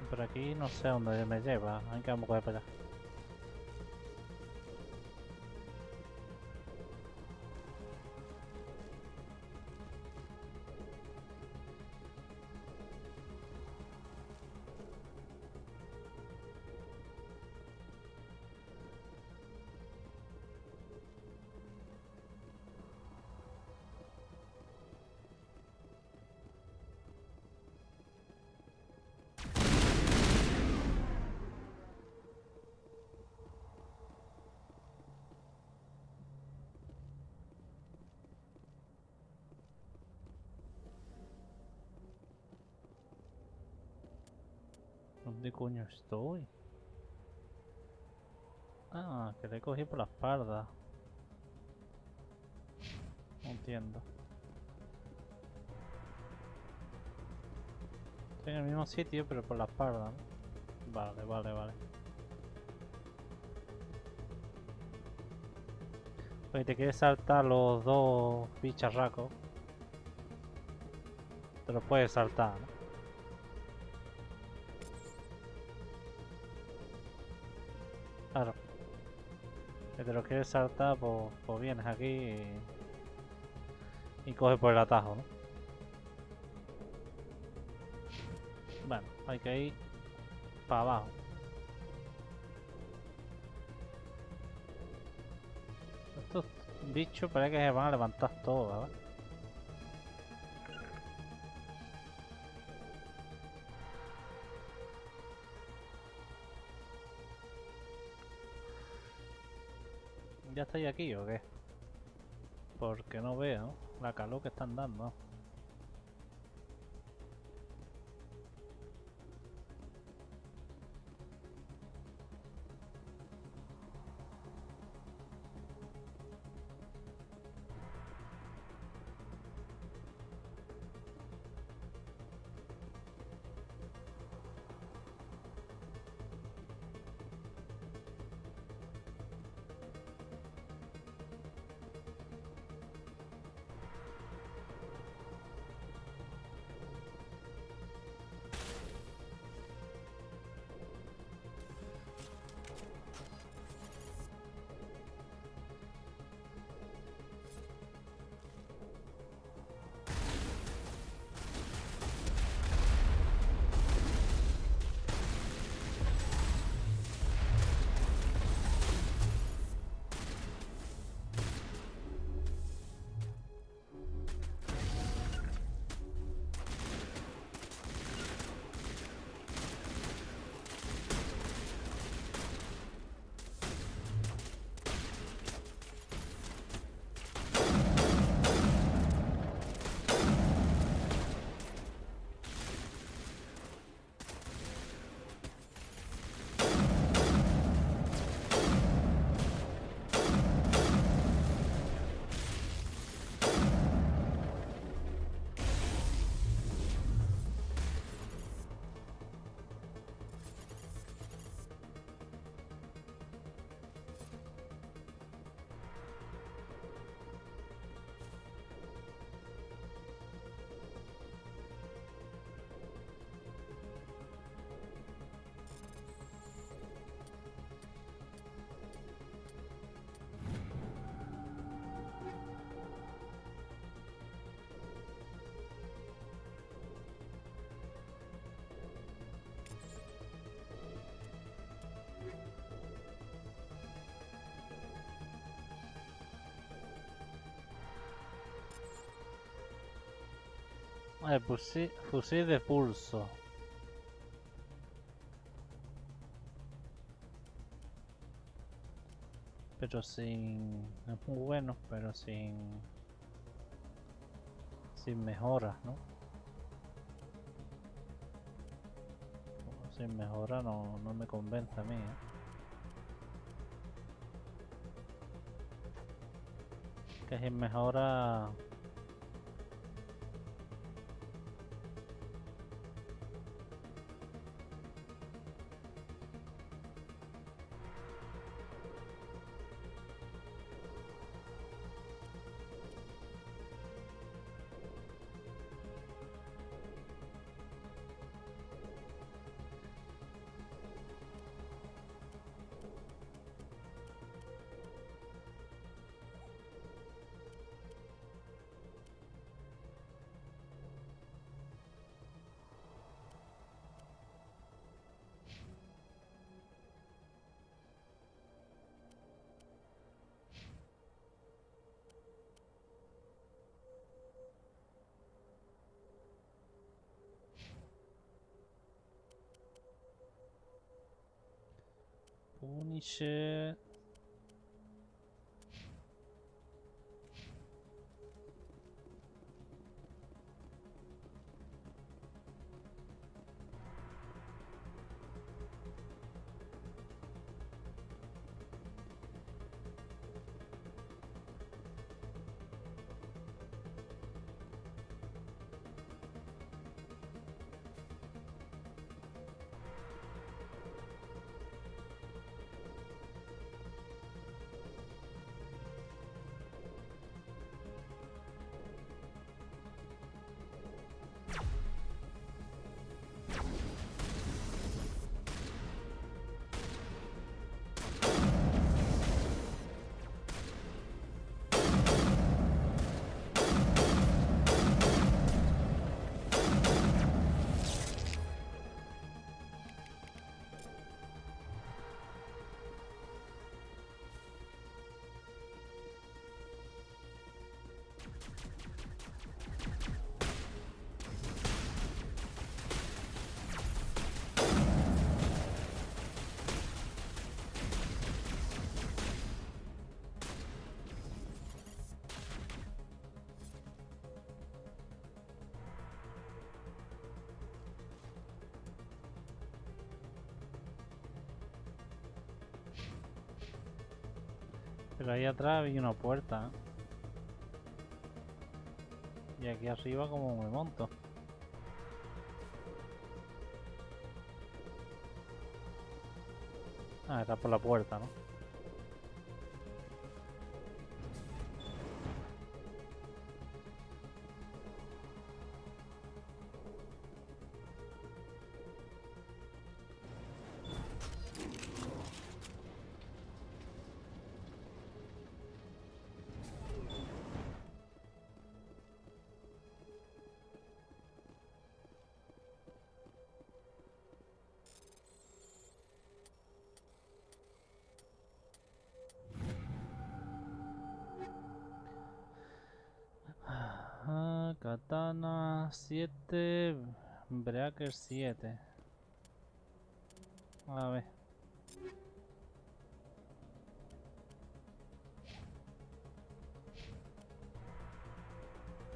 Y por aquí no sé a dónde me lleva. Hay que vamos a coger para allá. ¿Dónde coño estoy? Ah, que le cogí por la espalda. No entiendo. Estoy en el mismo sitio, pero por la espalda, ¿no? Vale, vale, vale. Oye, te quieres saltar los dos bicharracos. Te los puedes saltar, ¿no? Claro. Si te lo quieres saltar, pues vienes aquí y coges por el atajo, ¿no? Bueno, hay que ir para abajo. Estos bichos parece que se van a levantar todos, ¿verdad? ¿Ya estáis aquí o qué? Porque no veo la calor que están dando. El fusil de pulso. Pero sin... Es muy bueno, pero sin... Sin mejoras, ¿no? Sin mejora no me convence a mí, ¿eh? Que sin mejora... Punisher... Pero ahí atrás había una puerta, ¿eh? Y aquí arriba como me monto. Ah, era por la puerta, ¿no? Katana 7, Breaker 7. A ver.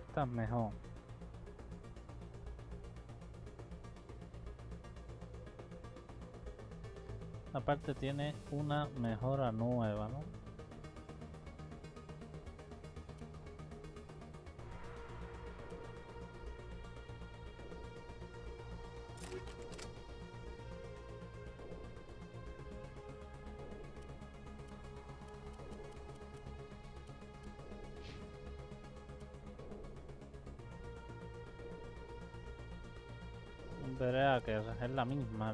Esta es mejor. Aparte tiene una mejora nueva, ¿no? Verá que es la misma.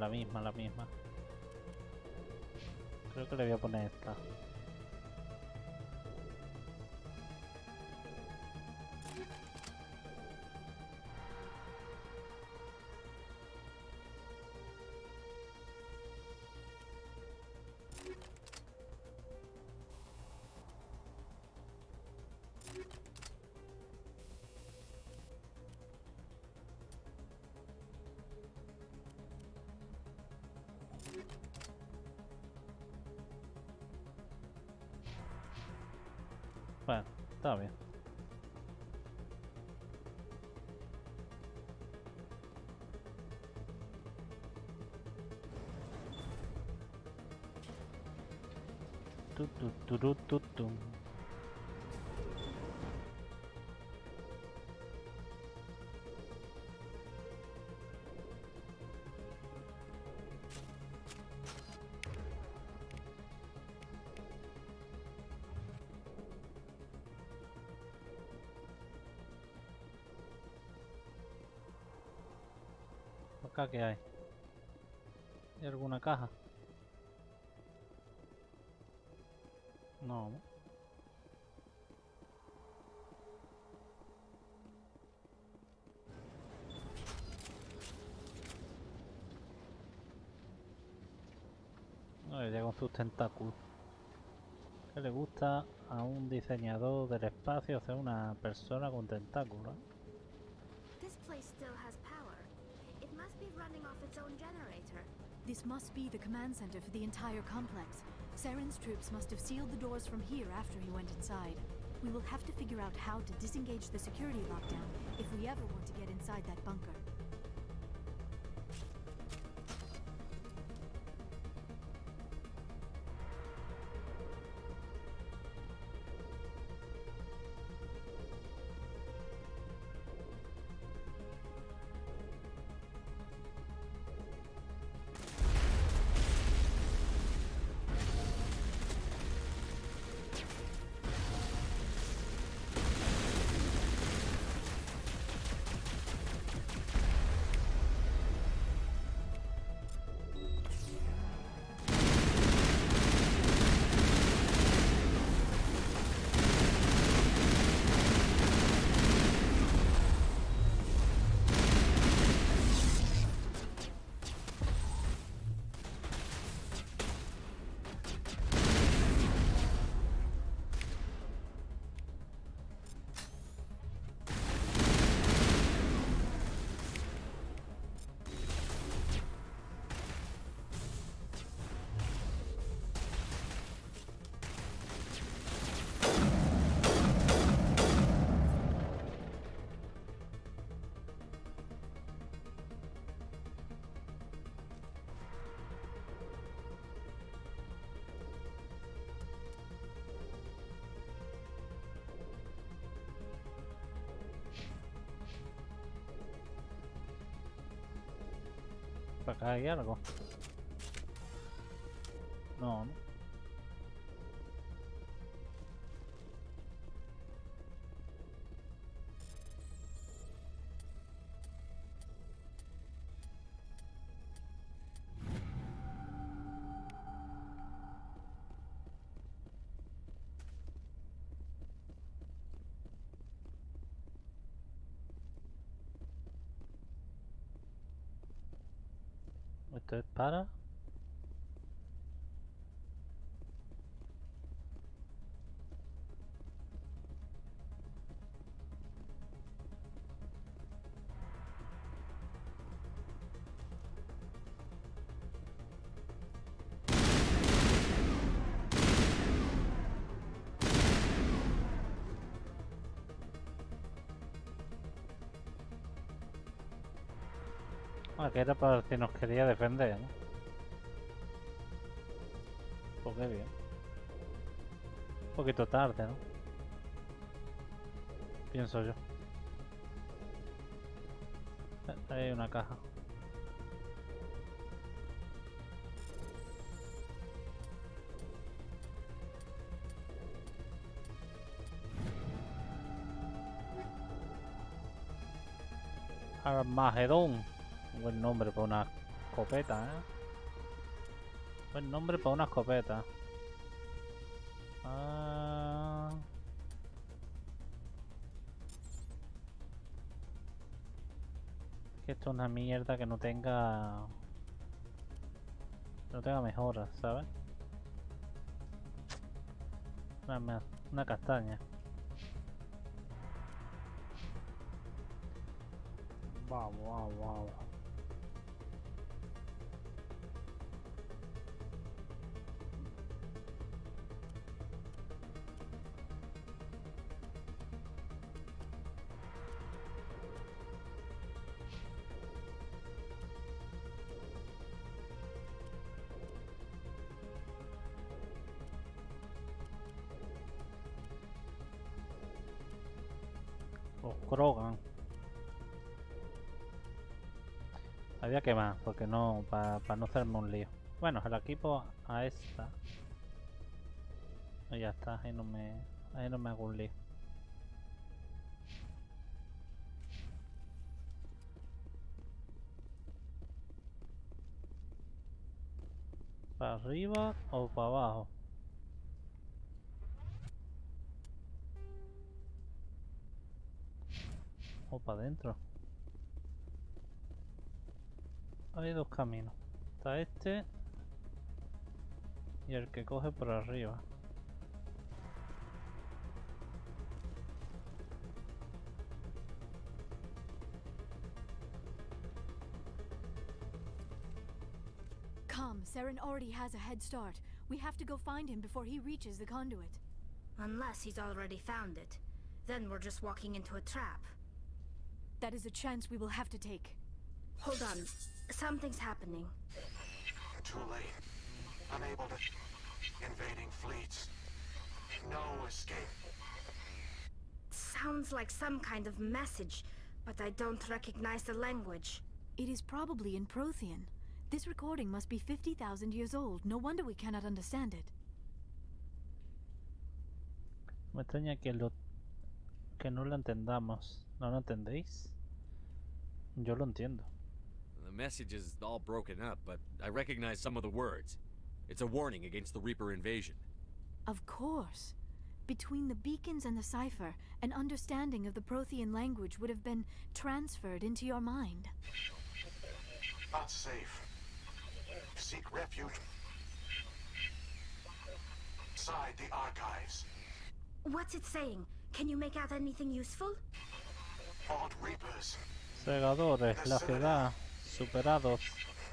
Creo que le voy a poner esta. Bueno, está bien. Tu. ¿Acá qué hay? ¿Hay alguna caja? No, ¿no? No, ya con sus tentáculos. ¿Qué le gusta a un diseñador del espacio hacer una persona con tentáculos? This place still has power. It must be running off its own generator. This must be the command center for the entire complex. Saren's troops must have sealed the doors from here after he went inside. We will have to figure out how to disengage the security lockdown if we ever want to get inside that bunker. Acá hay algo. No, no. Esto es para... Ah, que era para si nos quería defender, ¿no? Pues qué bien. Un poquito tarde, ¿no? Pienso yo. Ahí hay una caja. Armagedón. Buen nombre para una escopeta, ¿eh? Buen nombre para una escopeta. Ah... Que esto es una mierda que no tenga... No tenga mejoras, ¿sabes? Una castaña. Vamos. Krogan. Había que más, porque no, para no hacerme un lío. Bueno, el equipo a esta. Y ya está, ahí no me hago un lío. ¿Para arriba o para abajo? O para adentro. Hay dos caminos. Está este y el que coge por arriba. Come, Saren already has a head start. We have to go find him before he reaches the conduit. Unless he's already found it. Then we're just walking into a trap. That is a chance we will have to take. Hold on. Something's happening. Too late. Unable to... Invading fleets. No escape. Sounds like some kind of message, but I don't recognize the language. It is probably in Prothean. This recording must be 50,000 years old. No wonder we cannot understand it. Me extraña que no lo entendamos. ¿No lo entendéis? Yo lo entiendo. The message is all broken up, but I recognize some of the words. It's a warning against the Reaper invasion. Of course. Between the beacons and the cipher, an understanding of the Prothean language would have been transferred into your mind. Not safe. Seek refuge. Inside the archives. What's it saying? Can you make out anything useful? Vault Reapers. Segadores, la ciudad, superados.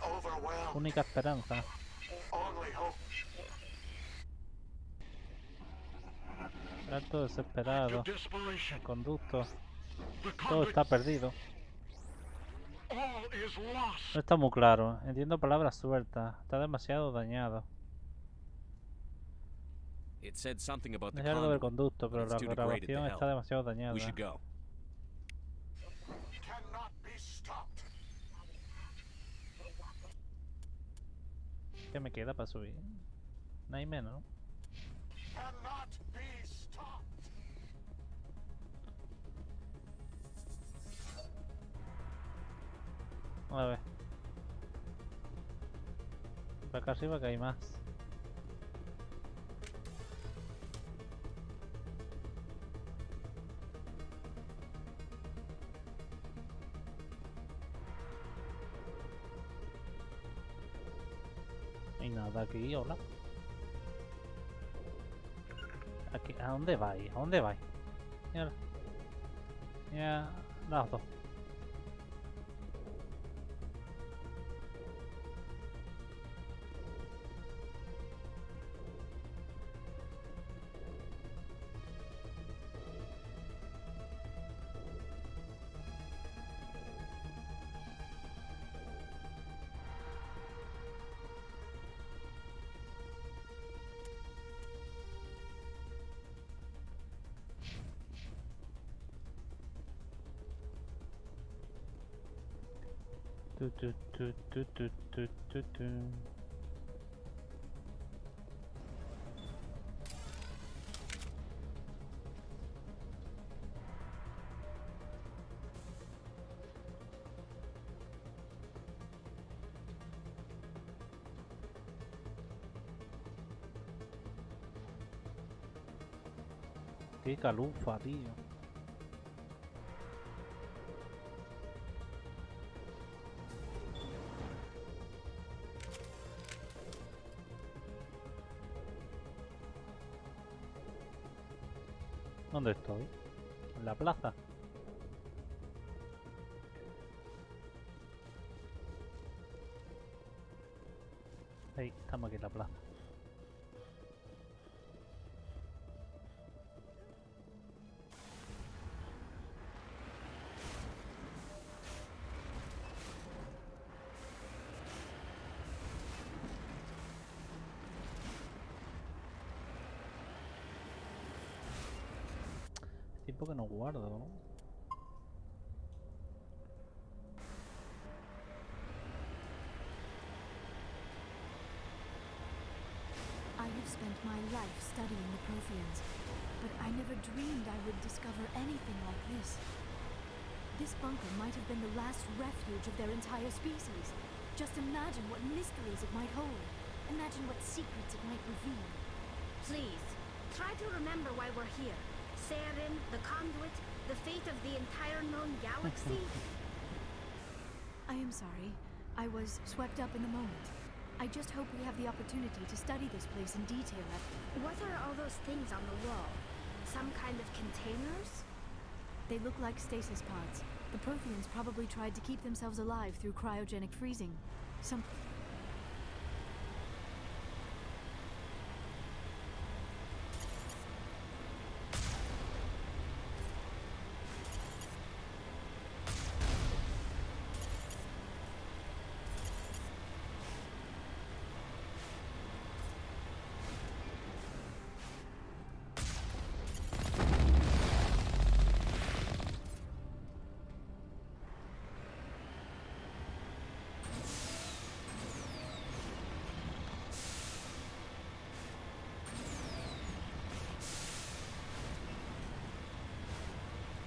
Overwhelmed. Única esperanza. Only hope. Alto desesperado. Conducto. Todo está perdido. No está muy claro. Entiendo palabras sueltas. Está demasiado dañado. It said something about the Es algo del conduit, conducto, pero but la it's too degraded to grabación está help. demasiado dañada. We should go. Cannot be stopped. ¿Qué me queda para subir? No hay menos, ¿no? Cannot be stopped. A ver. Para acá arriba que hay más. Y nada aquí, hola. Aquí, ¿a dónde vais? ¿A dónde vais? Mira. Mira, las dos. Tu, tu, tu, tu, tu, tu, tu, tu. Qué calufa, tío. ¿Dónde estoy? En la plaza. Ahí, estamos aquí en la plaza. Tiempo que no guardo, ¿no? spent my life studying the Protheans, but I never dreamed I would discover anything like this. This bunker might have been the last refuge of their entire species. Just imagine what mysteries it might hold. Imagine what secrets it might reveal. Please, try to remember why we're here. Saren, the conduit, the fate of the entire known galaxy. I am sorry. I was swept up in the moment. I just hope we have the opportunity to study this place in detail. What are all those things on the wall? Some kind of containers? They look like stasis pods. The Protheans probably tried to keep themselves alive through cryogenic freezing.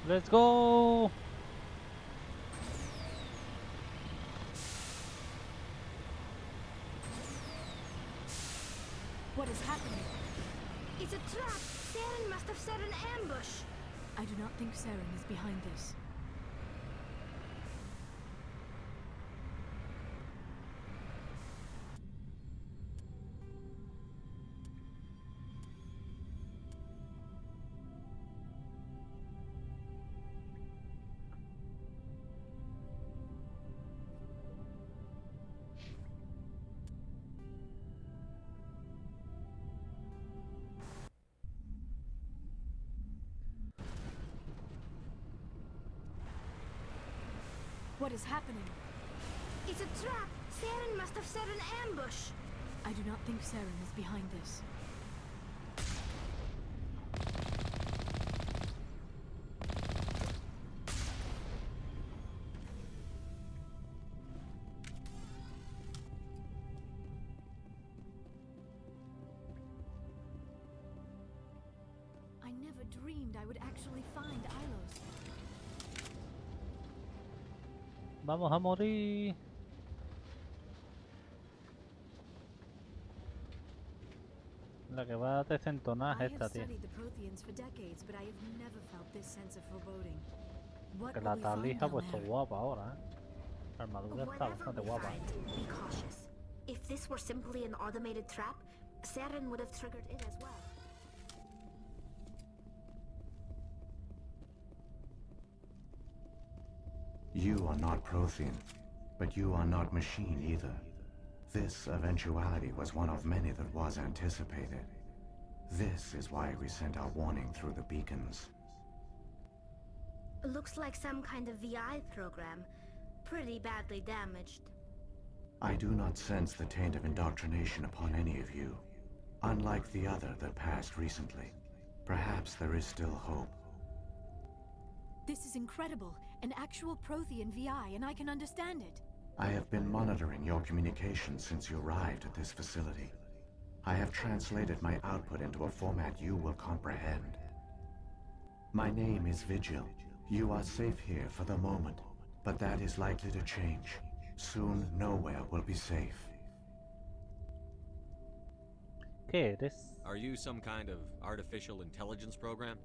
Let's go! What is happening? It's a trap! Saren must have set an ambush! I do not think Saren is behind this. What is happening? It's a trap! Saren must have set an ambush! I do not think Saren is behind this. I never dreamed I would actually find Ilos. Vamos a morir. La que va a desentonar I es esta, have tío. studied the Protheans for decades, but I have never felt this sense of foreboding. What Que will la we find talija ha down puesto there? guapa ahora, La armadura está Whatever bastante we guapa. find, be cautious. If this were simply an automated trap, Saren would have triggered it as well. You are not Prothean, but you are not machine either. This eventuality was one of many that was anticipated. This is why we sent our warning through the beacons. Looks like some kind of VI program. Pretty badly damaged. I do not sense the taint of indoctrination upon any of you. Unlike the other that passed recently, perhaps there is still hope. This is incredible. An actual Prothean VI, and I can understand it. I have been monitoring your communications since you arrived at this facility. I have translated my output into a format you will comprehend. My name is Vigil. You are safe here for the moment, but that is likely to change. Soon, nowhere will be safe. ¿Qué eres? Are you some kind of artificial intelligence program?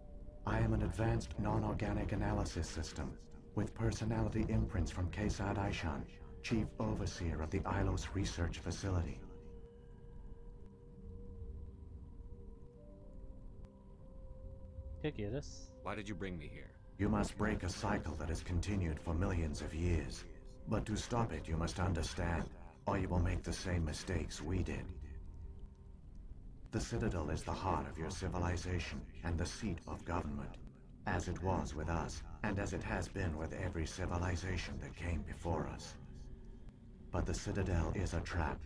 I am an advanced non-organic analysis system with personality imprints from Kesad Aishan, Chief Overseer of the Ilos Research Facility. ¿Qué quieres? Why did you bring me here? You must break a cycle that has continued for millions of years. But to stop it, you must understand, or you will make the same mistakes we did. The Citadel is the heart of your civilization and the seat of government, as it was with us, and as it has been with every civilization that came before us. But the Citadel is a trap.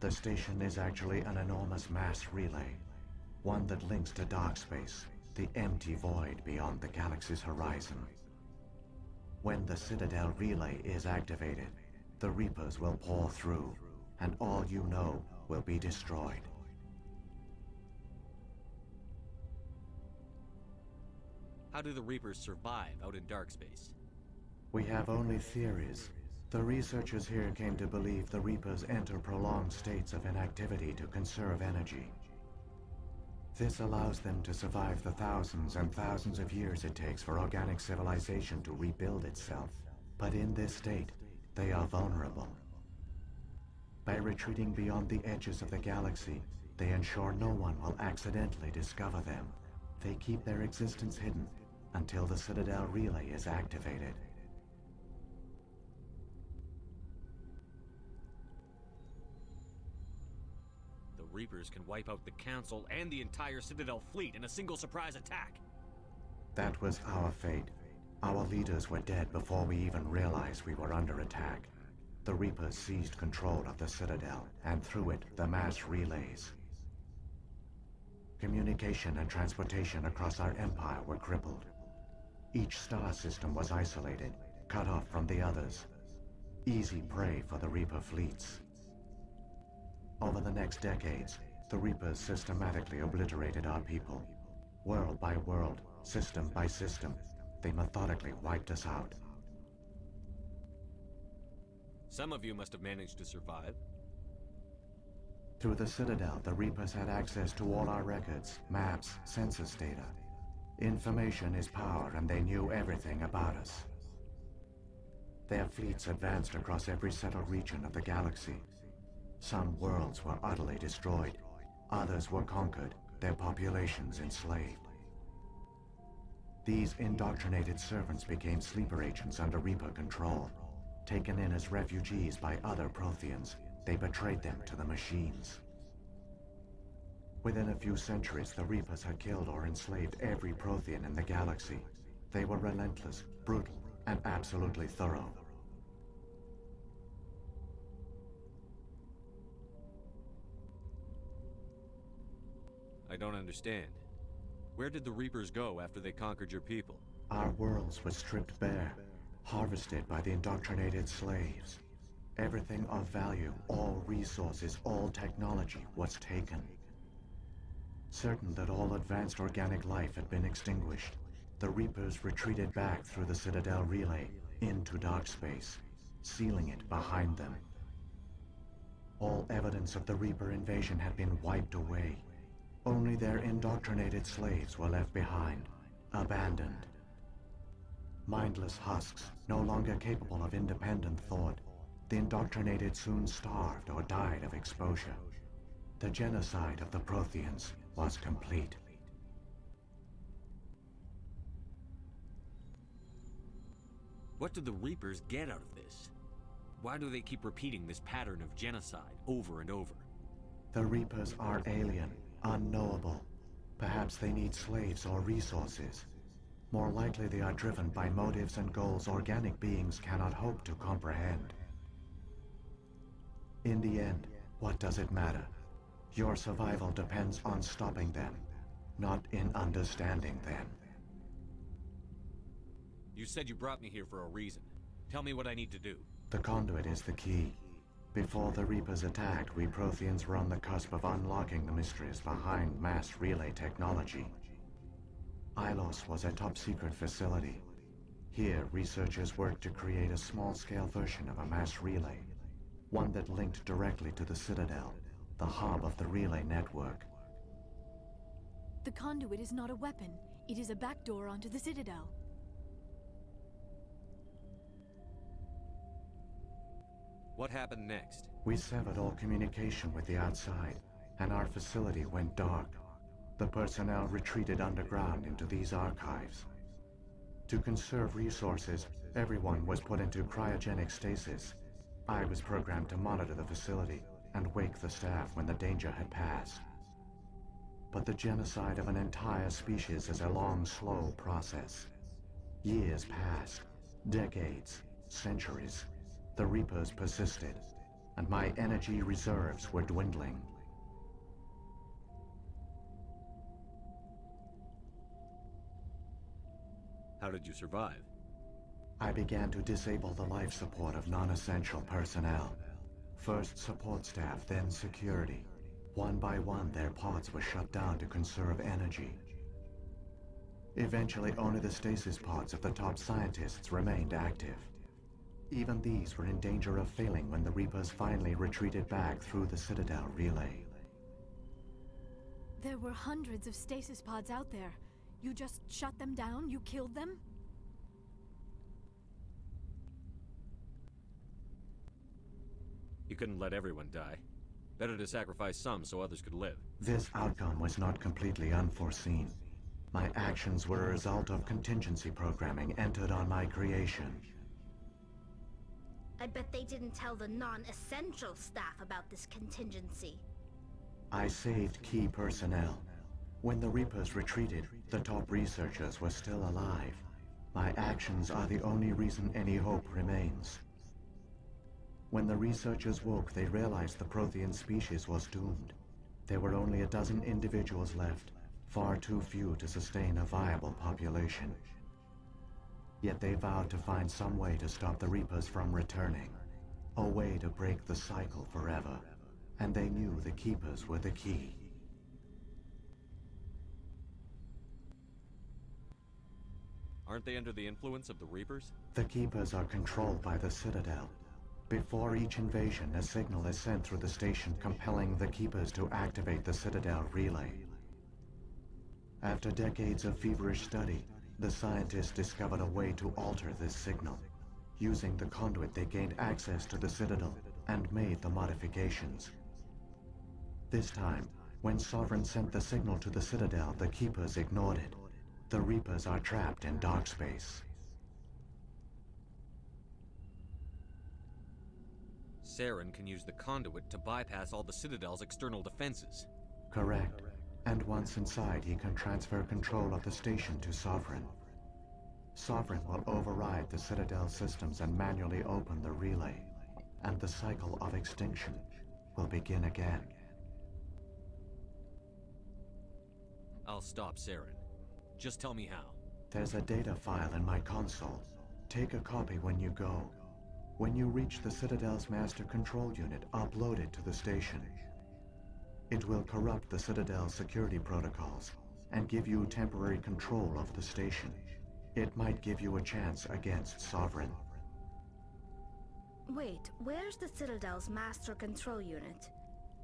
The station is actually an enormous mass relay, one that links to dark space, the empty void beyond the galaxy's horizon. When the Citadel relay is activated, the Reapers will pour through, and all you know will be destroyed. How do the Reapers survive out in dark space? We have only theories. The researchers here came to believe the Reapers enter prolonged states of inactivity to conserve energy. This allows them to survive the thousands and thousands of years it takes for organic civilization to rebuild itself. But in this state, they are vulnerable. By retreating beyond the edges of the galaxy, they ensure no one will accidentally discover them. They keep their existence hidden until the Citadel relay is activated. The Reapers can wipe out the Council and the entire Citadel fleet in a single surprise attack. That was our fate. Our leaders were dead before we even realized we were under attack. The Reapers seized control of the Citadel, and through it, the mass relays. Communication and transportation across our empire were crippled. Each star system was isolated, cut off from the others. Easy prey for the Reaper fleets. Over the next decades, the Reapers systematically obliterated our people. World by world, system by system, they methodically wiped us out. Some of you must have managed to survive. Through the Citadel, the Reapers had access to all our records, maps, census data. Information is power, and they knew everything about us. Their fleets advanced across every settled region of the galaxy. Some worlds were utterly destroyed. Others were conquered, their populations enslaved. These indoctrinated servants became sleeper agents under Reaper control. Taken in as refugees by other Protheans, they betrayed them to the machines. Within a few centuries, the Reapers had killed or enslaved every Prothean in the galaxy. They were relentless, brutal, and absolutely thorough. I don't understand. Where did the Reapers go after they conquered your people? Our worlds were stripped bare, harvested by the indoctrinated slaves. Everything of value, all resources, all technology was taken. Certain that all advanced organic life had been extinguished, the Reapers retreated back through the Citadel relay into dark space, sealing it behind them. All evidence of the Reaper invasion had been wiped away. Only their indoctrinated slaves were left behind, abandoned. Mindless husks, no longer capable of independent thought, the indoctrinated soon starved or died of exposure. The genocide of the Protheans was complete. What do the Reapers get out of this? Why do they keep repeating this pattern of genocide over and over? The Reapers are alien, unknowable. Perhaps they need slaves or resources. More likely they are driven by motives and goals organic beings cannot hope to comprehend. In the end, what does it matter? Your survival depends on stopping them, not in understanding them. You said you brought me here for a reason. Tell me what I need to do. The conduit is the key. Before the Reapers attacked, we Protheans were on the cusp of unlocking the mysteries behind mass relay technology. Ilos was a top-secret facility. Here, researchers worked to create a small-scale version of a mass relay, one that linked directly to the Citadel, the hub of the relay network. The conduit is not a weapon. It is a backdoor onto the Citadel. What happened next? We severed all communication with the outside, and our facility went dark. The personnel retreated underground into these archives. To conserve resources, everyone was put into cryogenic stasis. I was programmed to monitor the facility and wake the staff when the danger had passed. But the genocide of an entire species is a long, slow process. Years passed, decades, centuries. The Reapers persisted, and my energy reserves were dwindling. How did you survive? I began to disable the life support of non-essential personnel. First support staff, then security. One by one, their pods were shut down to conserve energy. Eventually, only the stasis pods of the top scientists remained active. Even these were in danger of failing when the Reapers finally retreated back through the Citadel relay. There were hundreds of stasis pods out there. You just shut them down? You killed them? You couldn't let everyone die. Better to sacrifice some so others could live. This outcome was not completely unforeseen. My actions were a result of contingency programming entered on my creation. I bet they didn't tell the non-essential staff about this contingency. I saved key personnel. When the Reapers retreated, the top researchers were still alive. My actions are the only reason any hope remains. When the researchers woke, they realized the Prothean species was doomed. There were only a dozen individuals left, far too few to sustain a viable population. Yet they vowed to find some way to stop the Reapers from returning, a way to break the cycle forever, and they knew the Keepers were the key. Aren't they under the influence of the Reapers? The Keepers are controlled by the Citadel. Before each invasion, a signal is sent through the station compelling the Keepers to activate the Citadel relay. After decades of feverish study, the scientists discovered a way to alter this signal. Using the conduit, they gained access to the Citadel and made the modifications. This time, when Sovereign sent the signal to the Citadel, the Keepers ignored it. The Reapers are trapped in dark space. Saren can use the conduit to bypass all the Citadel's external defenses. Correct. And once inside, he can transfer control of the station to Sovereign. Sovereign will override the Citadel systems and manually open the relay, and the cycle of extinction will begin again. I'll stop Saren. Just tell me how. There's a data file in my console. Take a copy when you go. When you reach the Citadel's master control unit, upload it to the station. It will corrupt the Citadel's security protocols and give you temporary control of the station. It might give you a chance against Sovereign. Wait, where's the Citadel's master control unit?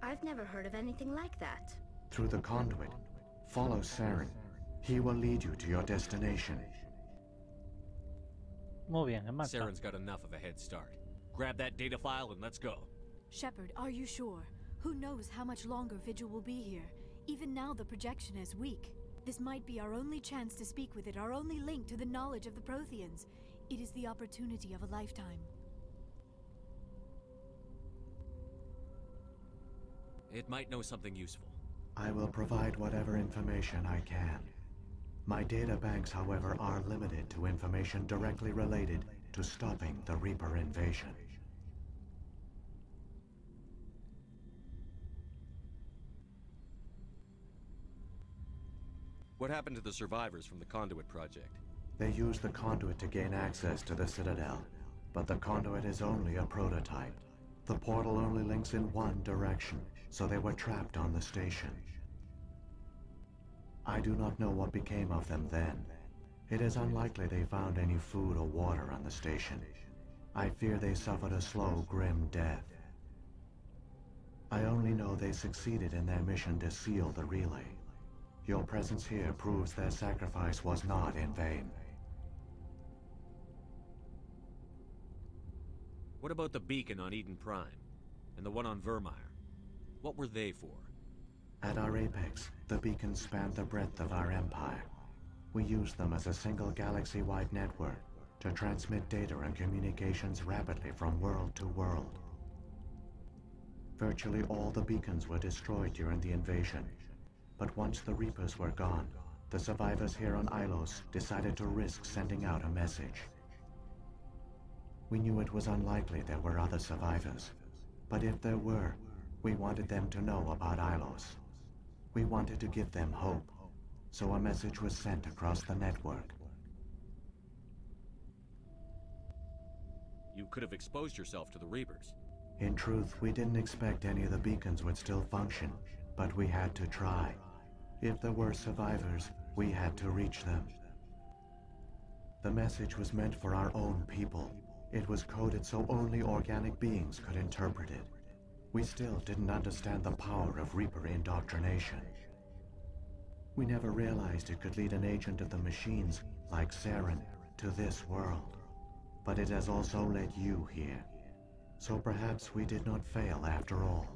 I've never heard of anything like that. Through the conduit, follow Saren. He will lead you to your destination. Muy bien, en marcha. Saren's got enough of a head start. Grab that data file and let's go. Shepard, are you sure? Who knows how much longer Vigil will be here? Even now the projection is weak. This might be our only chance to speak with it, our only link to the knowledge of the Protheans. It is the opportunity of a lifetime. It might know something useful. I will provide whatever information I can. My data banks, however, are limited to information directly related to stopping the Reaper invasion. What happened to the survivors from the Conduit project? They used the conduit to gain access to the Citadel, but the conduit is only a prototype. The portal only links in one direction, so they were trapped on the station. I do not know what became of them then. It is unlikely they found any food or water on the station. I fear they suffered a slow, grim death. I only know they succeeded in their mission to seal the relay. Your presence here proves their sacrifice was not in vain. What about the beacon on Eden Prime? And the one on Vermeer? What were they for? At our apex, the beacons spanned the breadth of our empire. We used them as a single galaxy-wide network to transmit data and communications rapidly from world to world. Virtually all the beacons were destroyed during the invasion, but once the Reapers were gone, the survivors here on Ilos decided to risk sending out a message. We knew it was unlikely there were other survivors, but if there were, we wanted them to know about Ilos. We wanted to give them hope, so a message was sent across the network. You could have exposed yourself to the Reapers. In truth, we didn't expect any of the beacons would still function, but we had to try. If there were survivors, we had to reach them. The message was meant for our own people. It was coded so only organic beings could interpret it. We still didn't understand the power of Reaper indoctrination. We never realized it could lead an agent of the machines, like Saren, to this world. But it has also led you here. So perhaps we did not fail after all.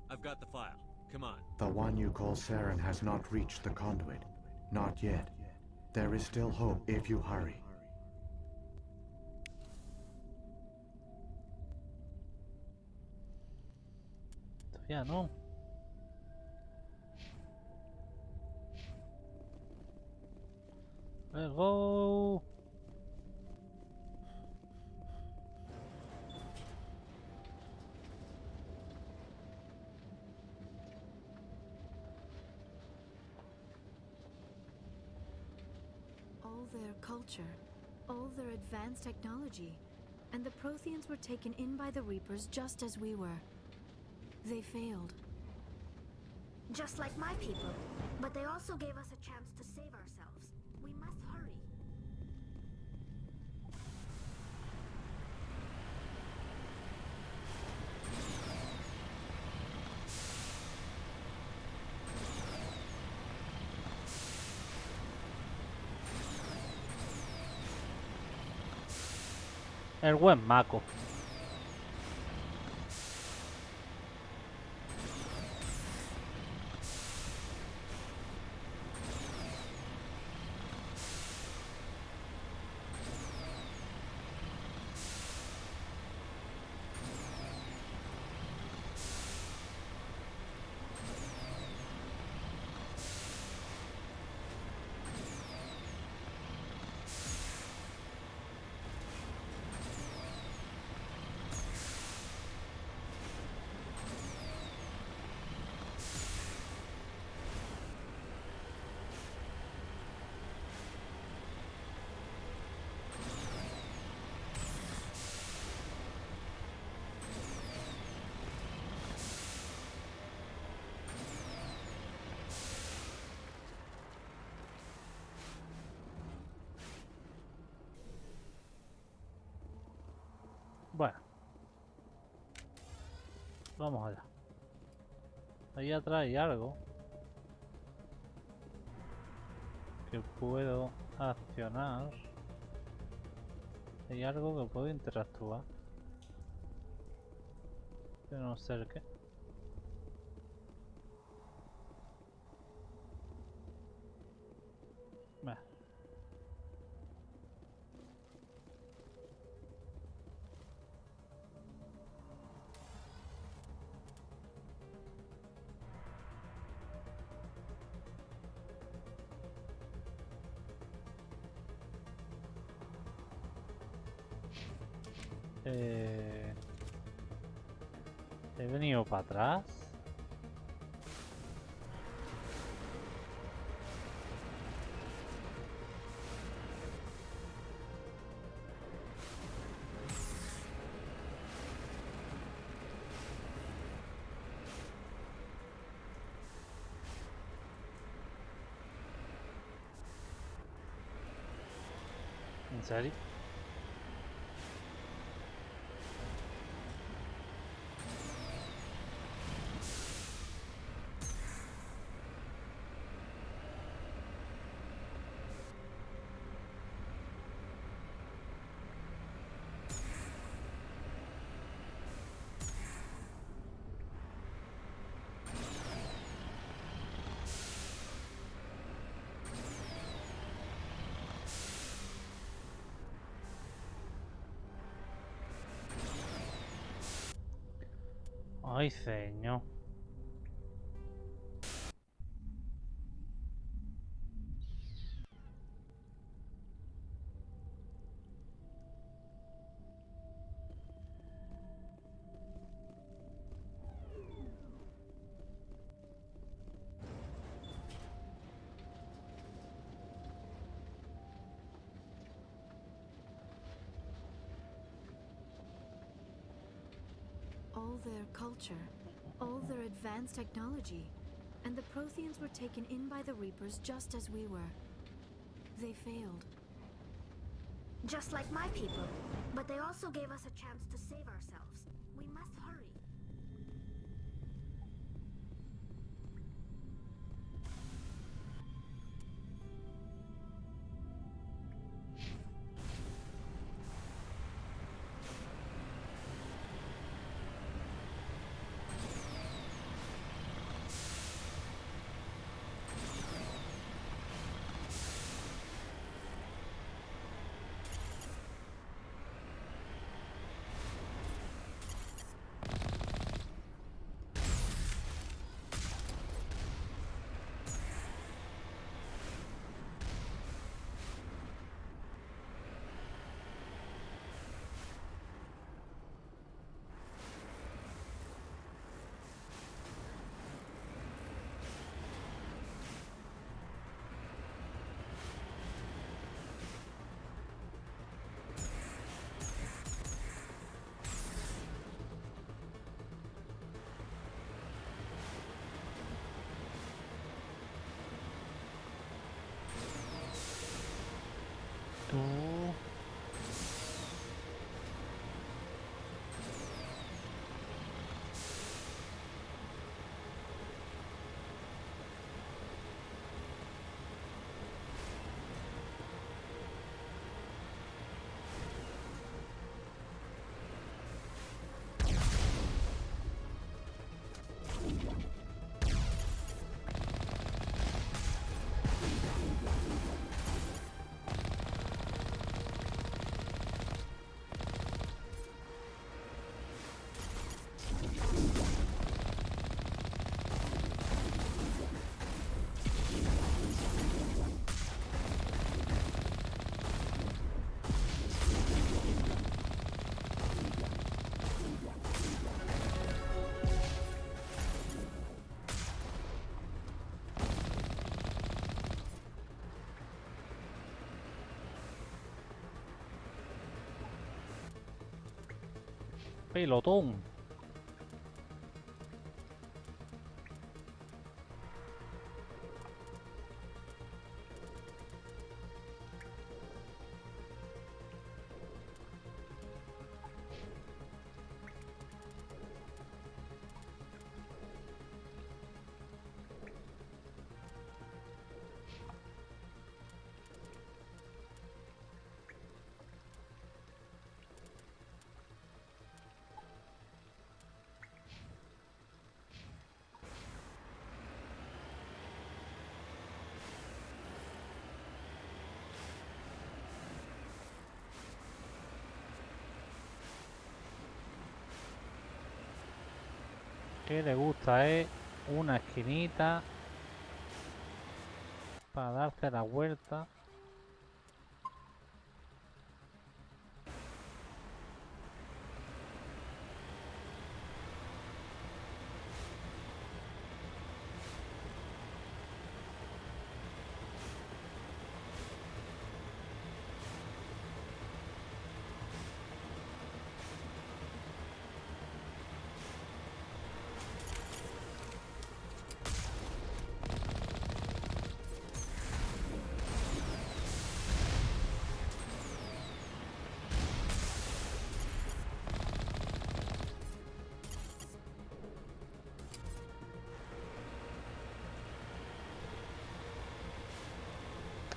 I've got the file. Come on. The one you call Saren has not reached the conduit. Not yet. There is still hope if you hurry. Todavía no. Let's go. All their culture, all their advanced technology, and the Protheans were taken in by the Reapers just as we were. They failed. Just like my people. But they also gave us a chance to save ourselves. We must hurry. El buen Mako. Bueno, vamos allá. Ahí atrás hay algo que puedo accionar. Hay algo que puedo interactuar, pero no sé el qué. Vale. He venido para atrás. ¿En serio? Ay, señor. All their culture, All their advanced technology. And the Protheans were taken in by the Reapers just as we were. They failed. Just like my people. But they also gave us a chance to save ourselves. We must hurry. Tú. Pelotón. Que le gusta es una esquinita para darse la vuelta.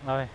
A ver.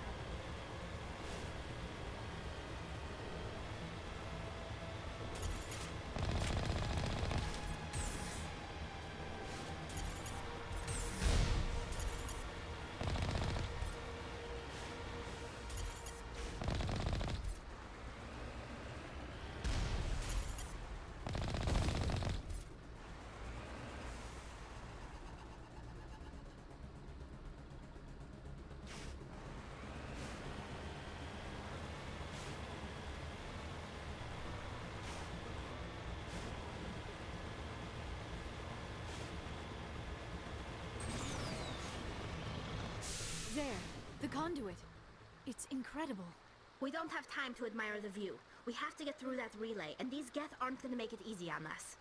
There, the conduit. It's incredible. We don't have time to admire the view. We have to get through that relay, and these Geth aren't gonna make it easy on us.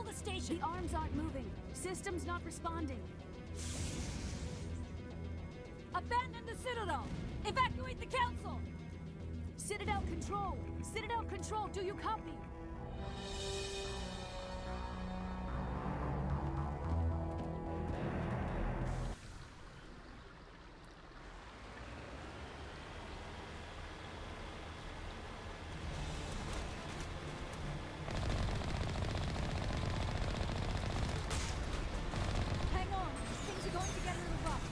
the station! The arms aren't moving. Systems not responding. Abandon the Citadel! Evacuate the Council! Citadel Control! Citadel Control, do you copy? Hang on! Things are going to get a little rough.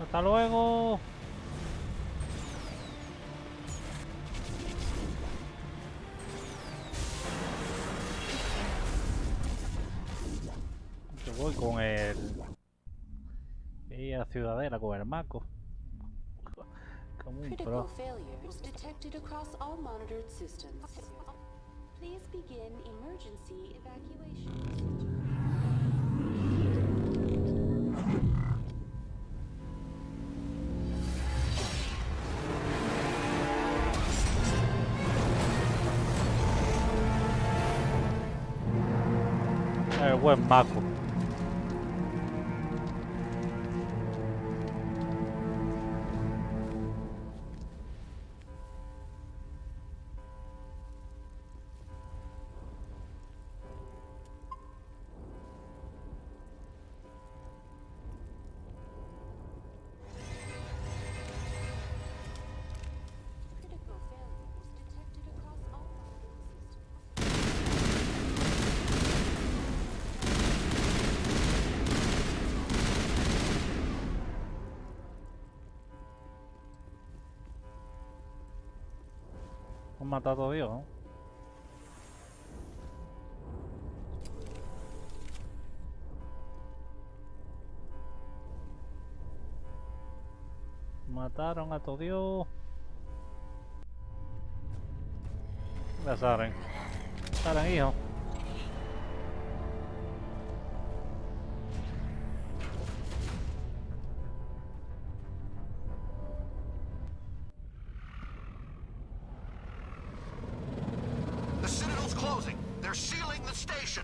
¡Hasta luego! Yo voy con el... a Ciudadela con el Maco. Como un Critical pro. failures detected across all monitored systems. Please begin emergency evacuation. El buen Maco. Critical failures detected across all monitored systems. Han matado a Dios, ¿no? Mataron a todo Dios. La Saren. Saren, hijo. The Citadel's closing. They're sealing the station.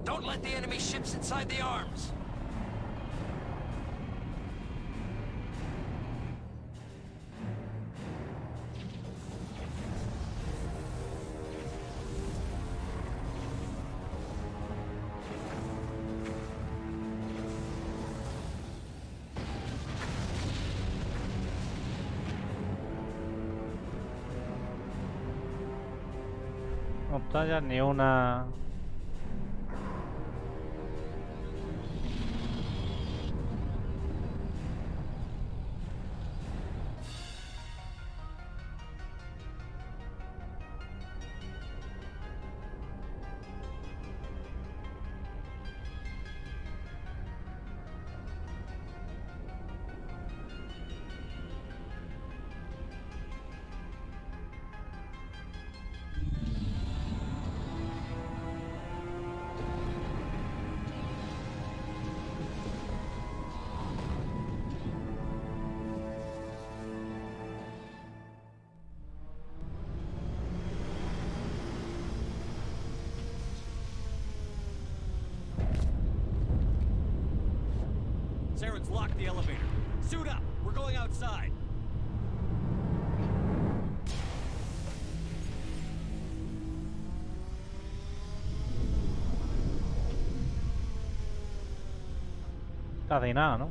Don't let the enemy ships inside the arms! No está ya ni una... Saren's locked the elevator. Suit up! We're going outside! Casi nada, ¿no?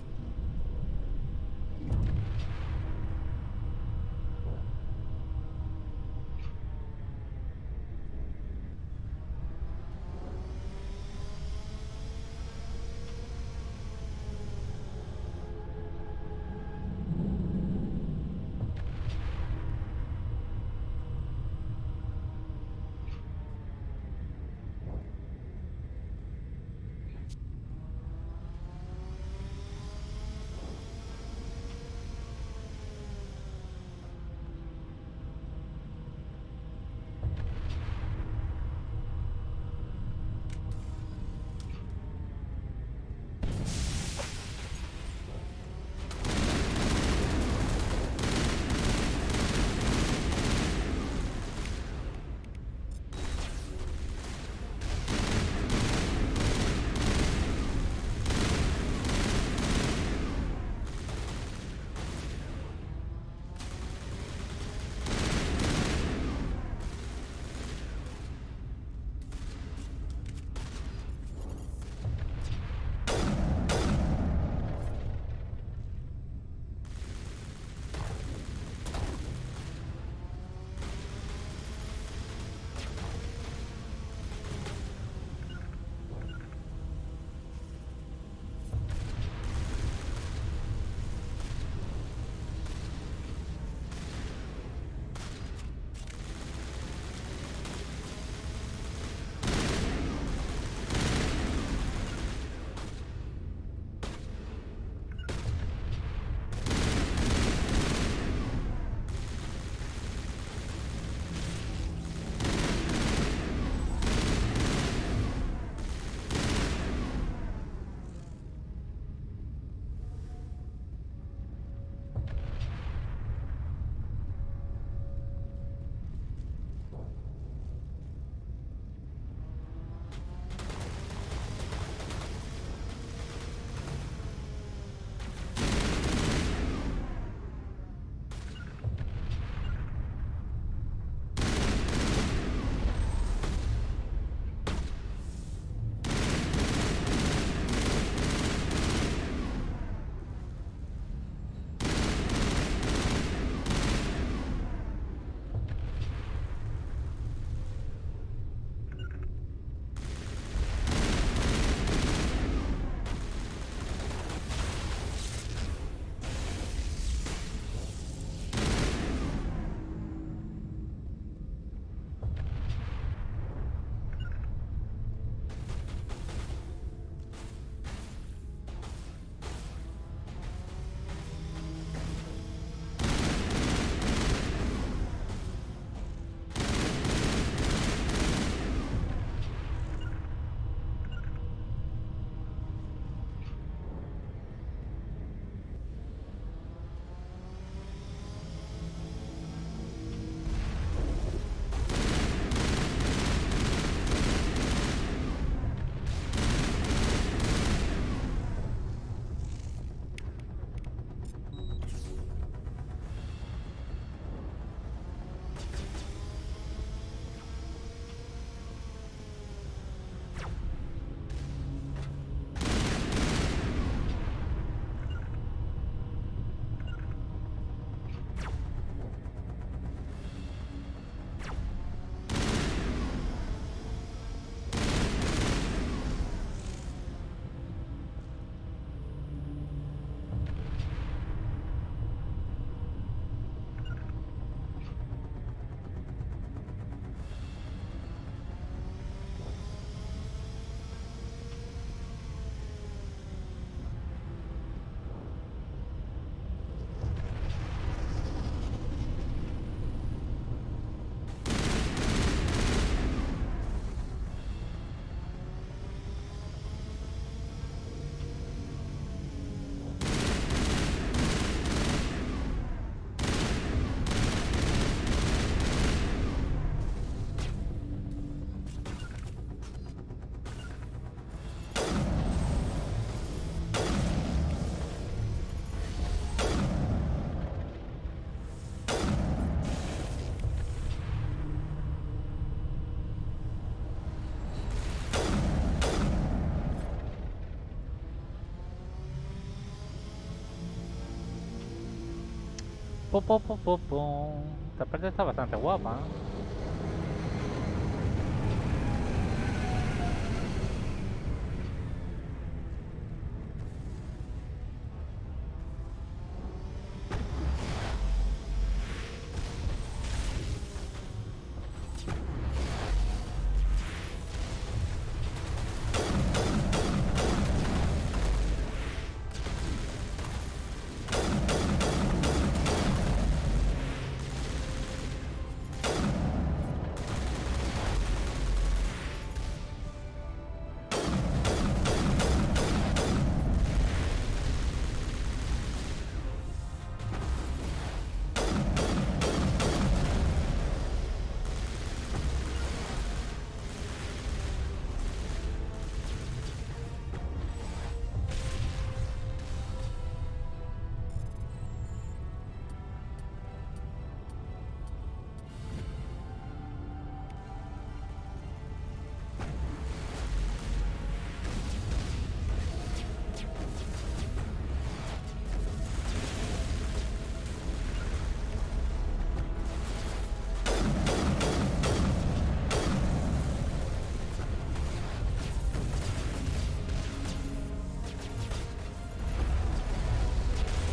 Esta parte está bastante guapa, ¿no?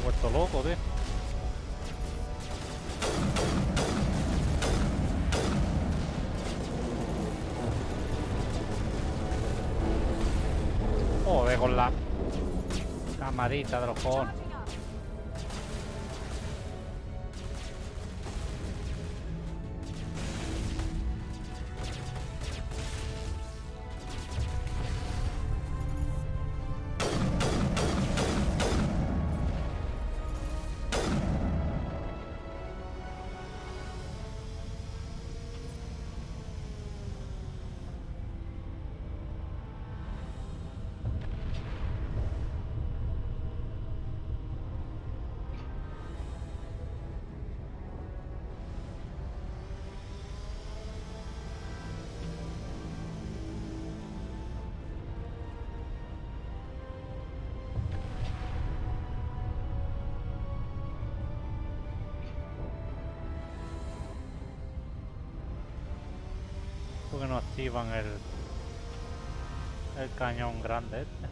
Vuelto loco, tío. Joder, con la camarita de los cojones. ¿Por qué no activan el cañón grande este?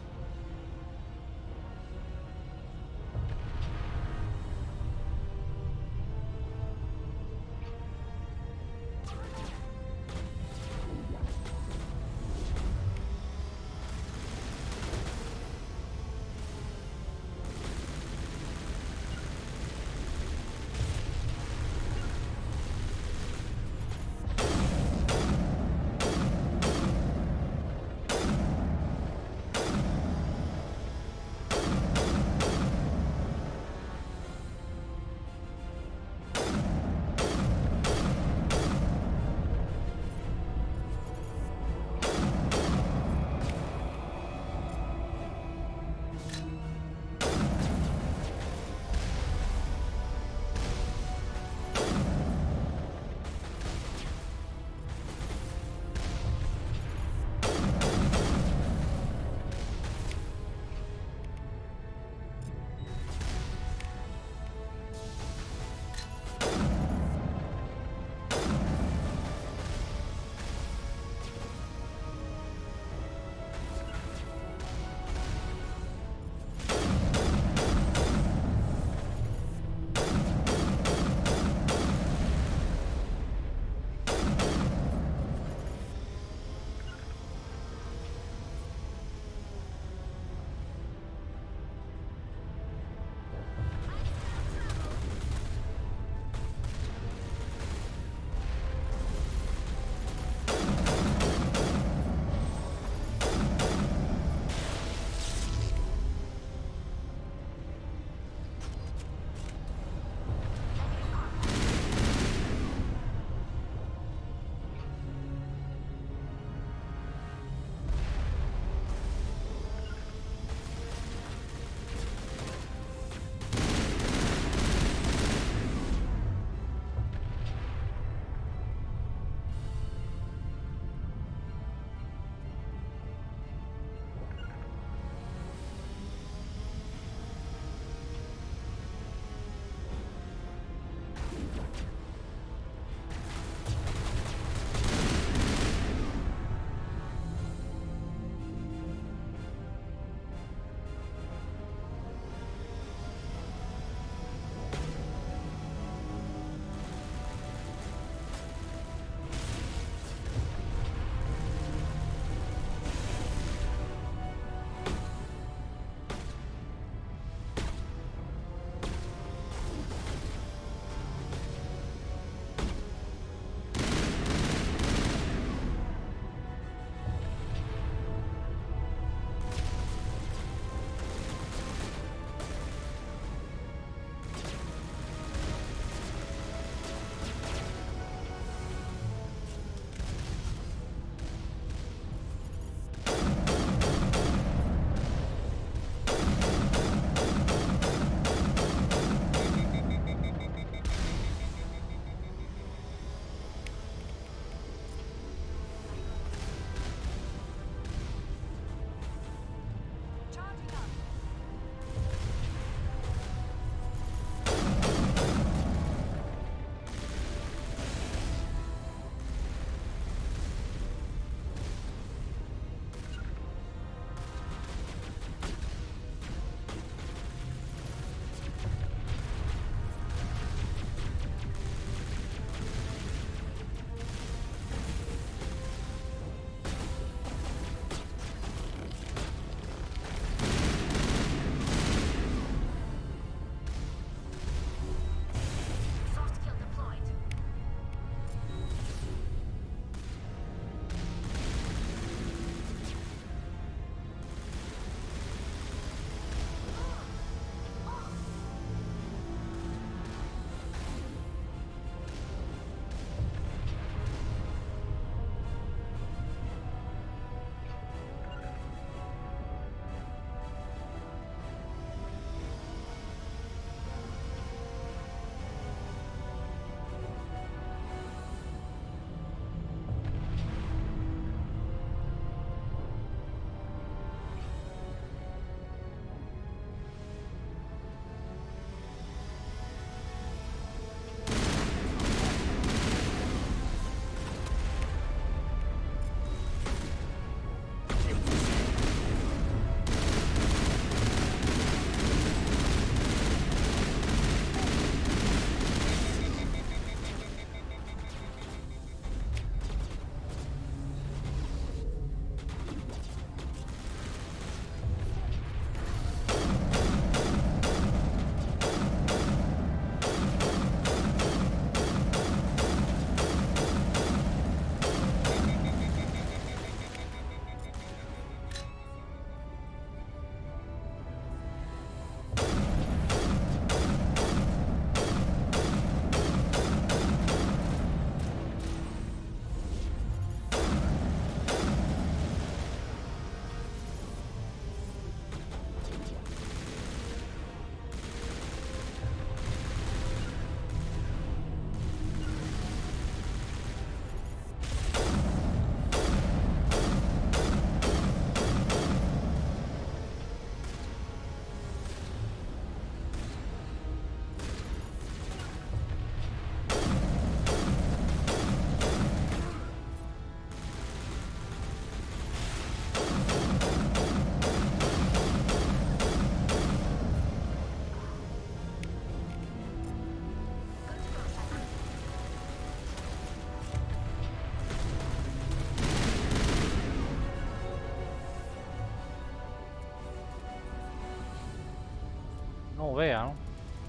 vea, ¿no?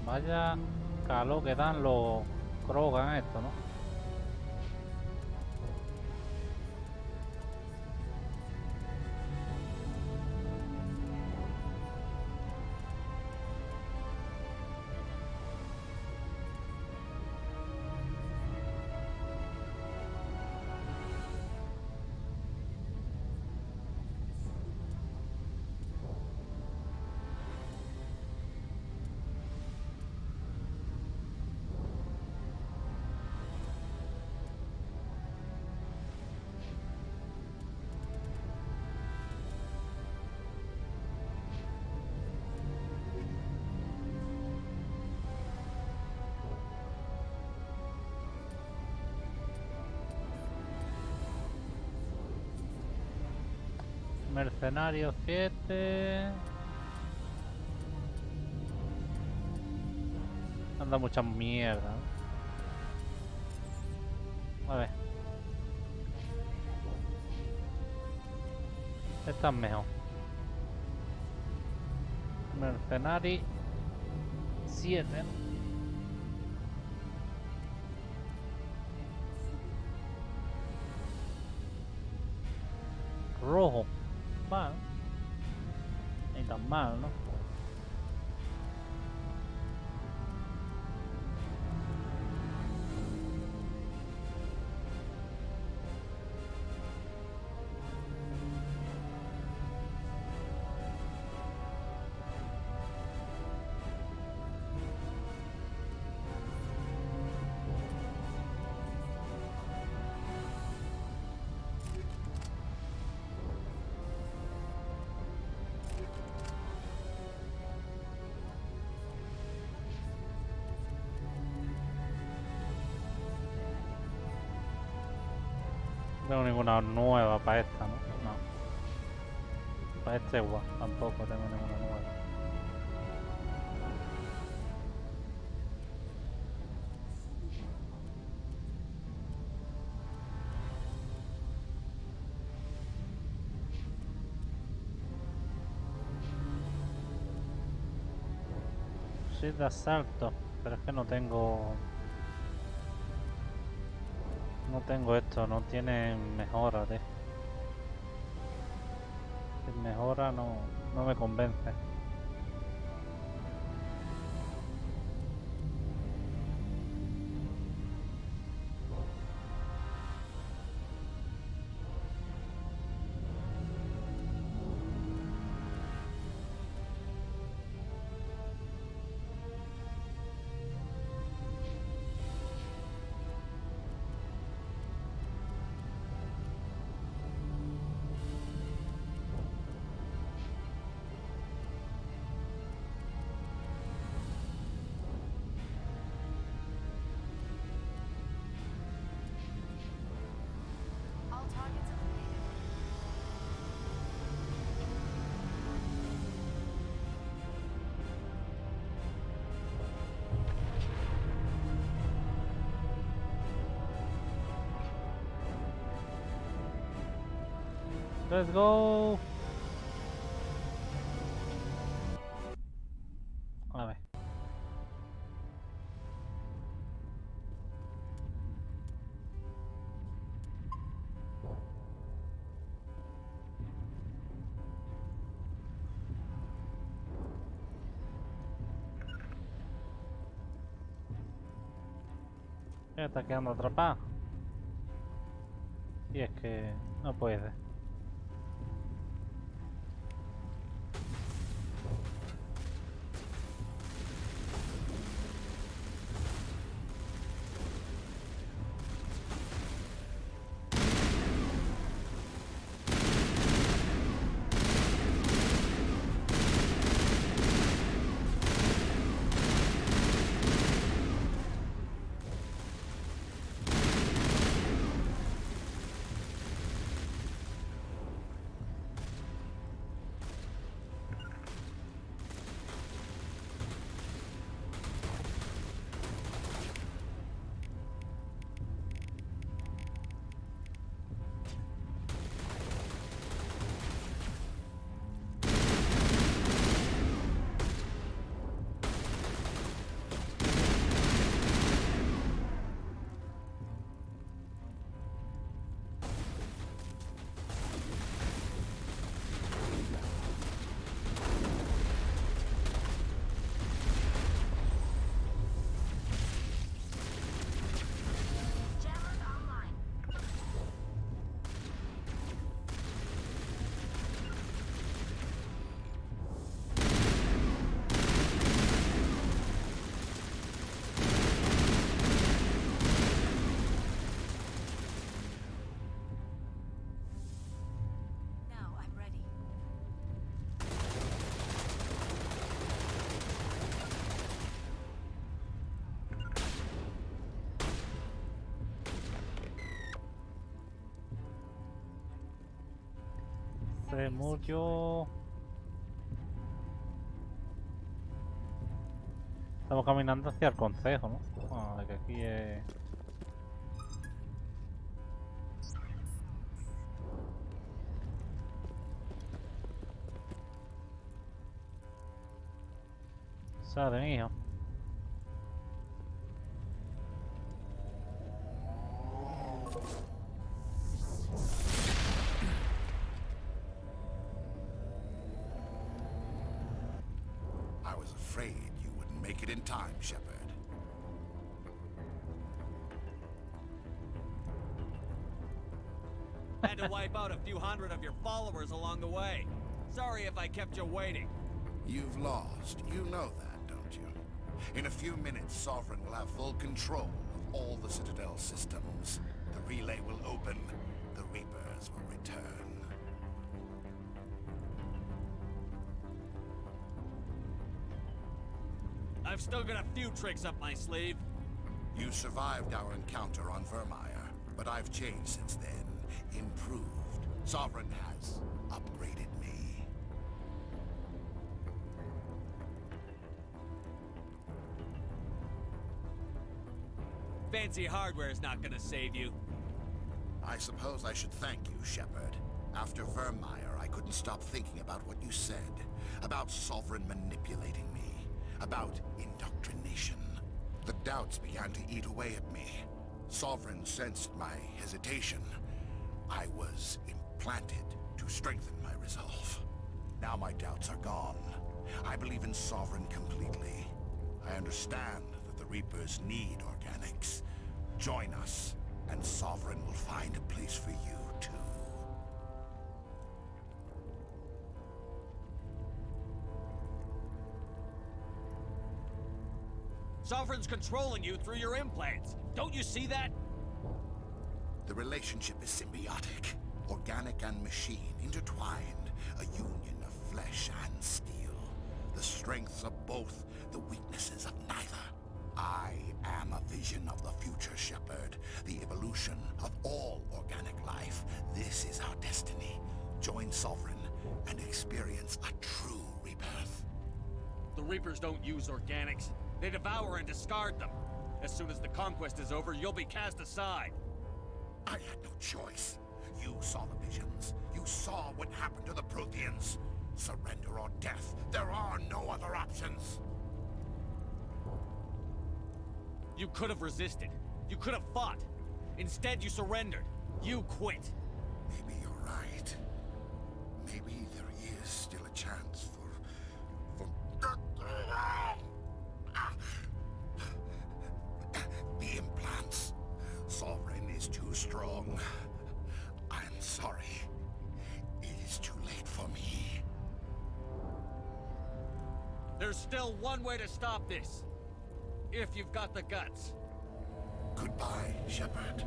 Vaya calor que dan los Krogan esto, ¿no? Mercenario 7. Anda mucha mierda, ¿no? A ver. Esta es mejor. Mercenari 7. Rojo. Mal. Ni tan mal, ¿no? No tengo ninguna nueva para esta, ¿no? No. Para este igual, tampoco tengo ninguna nueva. Sí, de asalto, pero es que no tengo... No tengo esto, no tiene mejora, tío. Si mejora no me convence. All targets eliminated. Let's go. A ver. Ya está quedando atrapado. Y es que no puede. Se murió. Estamos caminando hacia el concejo, ¿no? Ah, que aquí es... Sale, mijo. I was afraid you wouldn't make it in time, Shepard. Had to wipe out a few hundred of your followers along the way. Sorry if I kept you waiting. You've lost. You know that, don't you? In a few minutes, Sovereign will have full control of all the Citadel systems. The relay will open. The Reapers will return. I've still got a few tricks up my sleeve. You survived our encounter on Vermeer, but I've changed since then. Improved. Sovereign has upgraded me. Fancy hardware's not gonna save you. I suppose I should thank you, Shepard. After Vermeer, I couldn't stop thinking about what you said. About Sovereign manipulating me. About indoctrination. The doubts began to eat away at me. Sovereign sensed my hesitation. I was implanted to strengthen my resolve. Now my doubts are gone. I believe in Sovereign completely. I understand that the Reapers need organics. Join us, and Sovereign will find a place for you, too. Sovereign's controlling you through your implants. Don't you see that? The relationship is symbiotic. Organic and machine, intertwined. A union of flesh and steel. The strengths of both, the weaknesses of neither. I am a vision of the future, Shepard. The evolution of all organic life. This is our destiny. Join Sovereign and experience a true rebirth. The Reapers don't use organics. They devour and discard them. As soon as the conquest is over, you'll be cast aside. I had no choice. You saw the visions. You saw what happened to the Protheans. Surrender or death. There are no other options. You could have resisted. You could have fought. Instead, you surrendered. You quit. Maybe you're right. Maybe there is still a chance for... The implants. Sovereign is too strong. I'm sorry. It is too late for me. There's still one way to stop this. If you've got the guts. Goodbye, Shepard.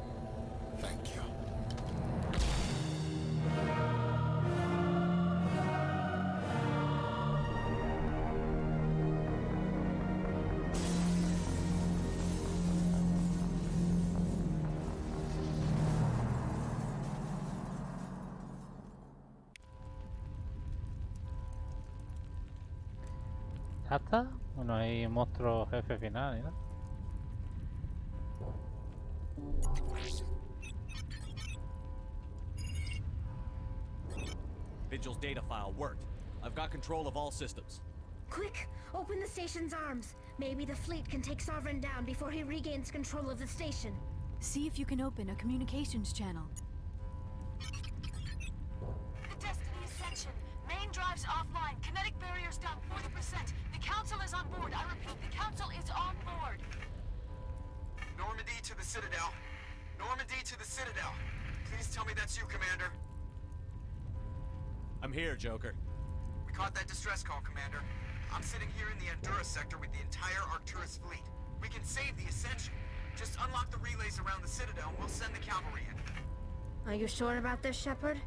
Thank you. ¿Ya está? No hay monstruo jefe final, ¿no? Vigil's data file worked. I've got control of all systems. Quick! Open the station's arms. Maybe the fleet can take Sovereign down before he regains control of the station. See if you can open a communications channel. The Destiny Ascension. Main drives offline. Kinetic barriers down 40%. The Council is on board. I repeat, the Council is on board. Normandy to the Citadel. Normandy to the Citadel. Please tell me that's you, Commander. I'm here, Joker. We caught that distress call, Commander. I'm sitting here in the Honduras sector with the entire Arcturus fleet. We can save the Ascension. Just unlock the relays around the Citadel and we'll send the cavalry in. Are you sure about this, Shepard?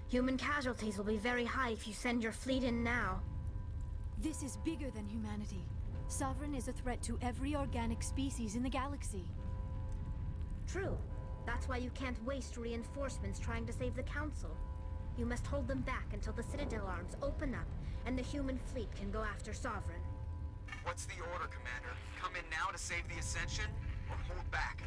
Human casualties will be very high if you send your fleet in now. This is bigger than humanity. Sovereign is a threat to every organic species in the galaxy. True. That's why you can't waste reinforcements trying to save the Council. You must hold them back until the Citadel arms open up and the human fleet can go after Sovereign. What's the order, Commander? Come in now to save the Ascension, or hold back?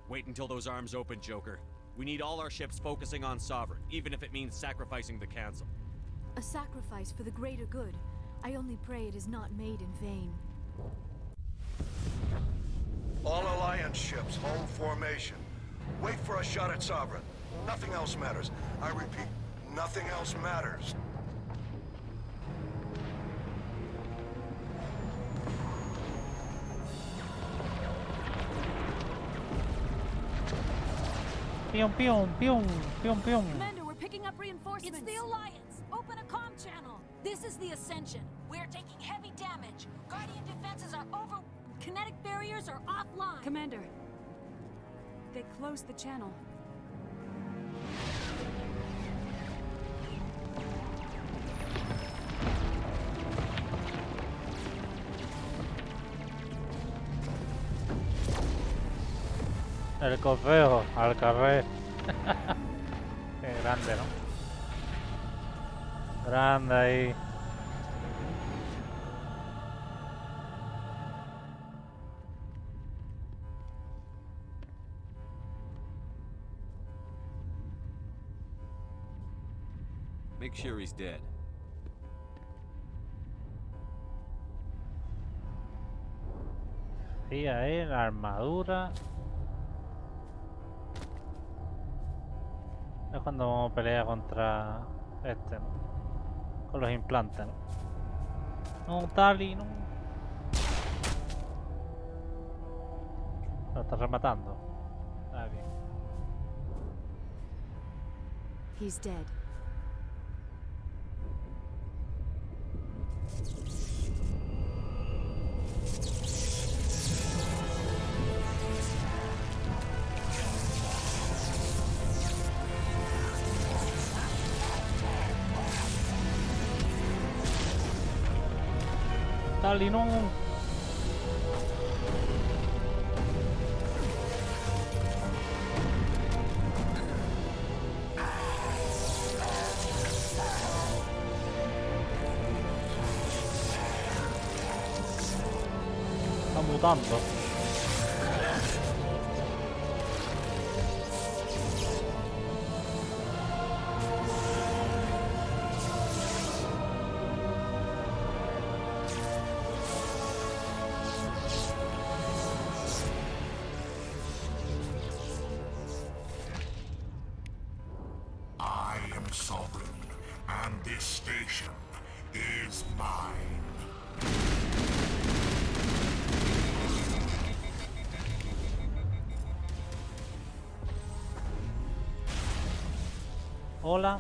Wait until those arms open, Joker. We need all our ships focusing on Sovereign, even if it means sacrificing the Council. A sacrifice for the greater good. I only pray it is not made in vain. All Alliance ships, hold formation. Wait for a shot at Sovereign. Nothing else matters. I repeat, nothing else matters. Pium, pium, pium, pium, pium. Commander, we're picking up reinforcements. It's the Alliance. Open a comm channel. This is the Ascension. We're taking heavy damage. Guardian defenses are over. Kinetic barriers are offline. Commander, they closed the channel. El correo al carrer. Qué grande, ¿no? Grande ahí. Make sure he's dead. Sí, ahí la armadura. Es cuando pelea contra este, ¿no? Con los implantes, ¿no? No, Tali, no. Lo está rematando. Está bien. He's dead. Tali, no. Está mutando. I am Sovereign, and this station is mine. Hola.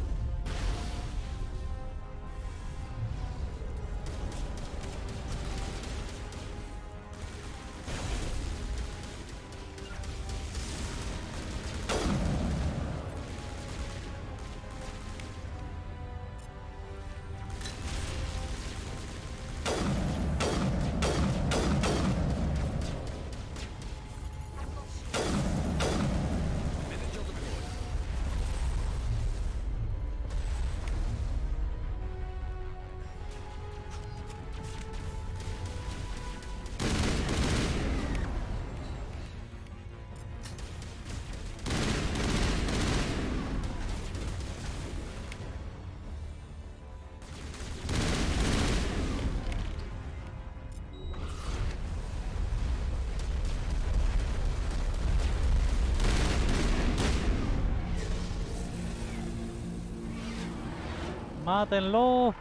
¡Mátenlo!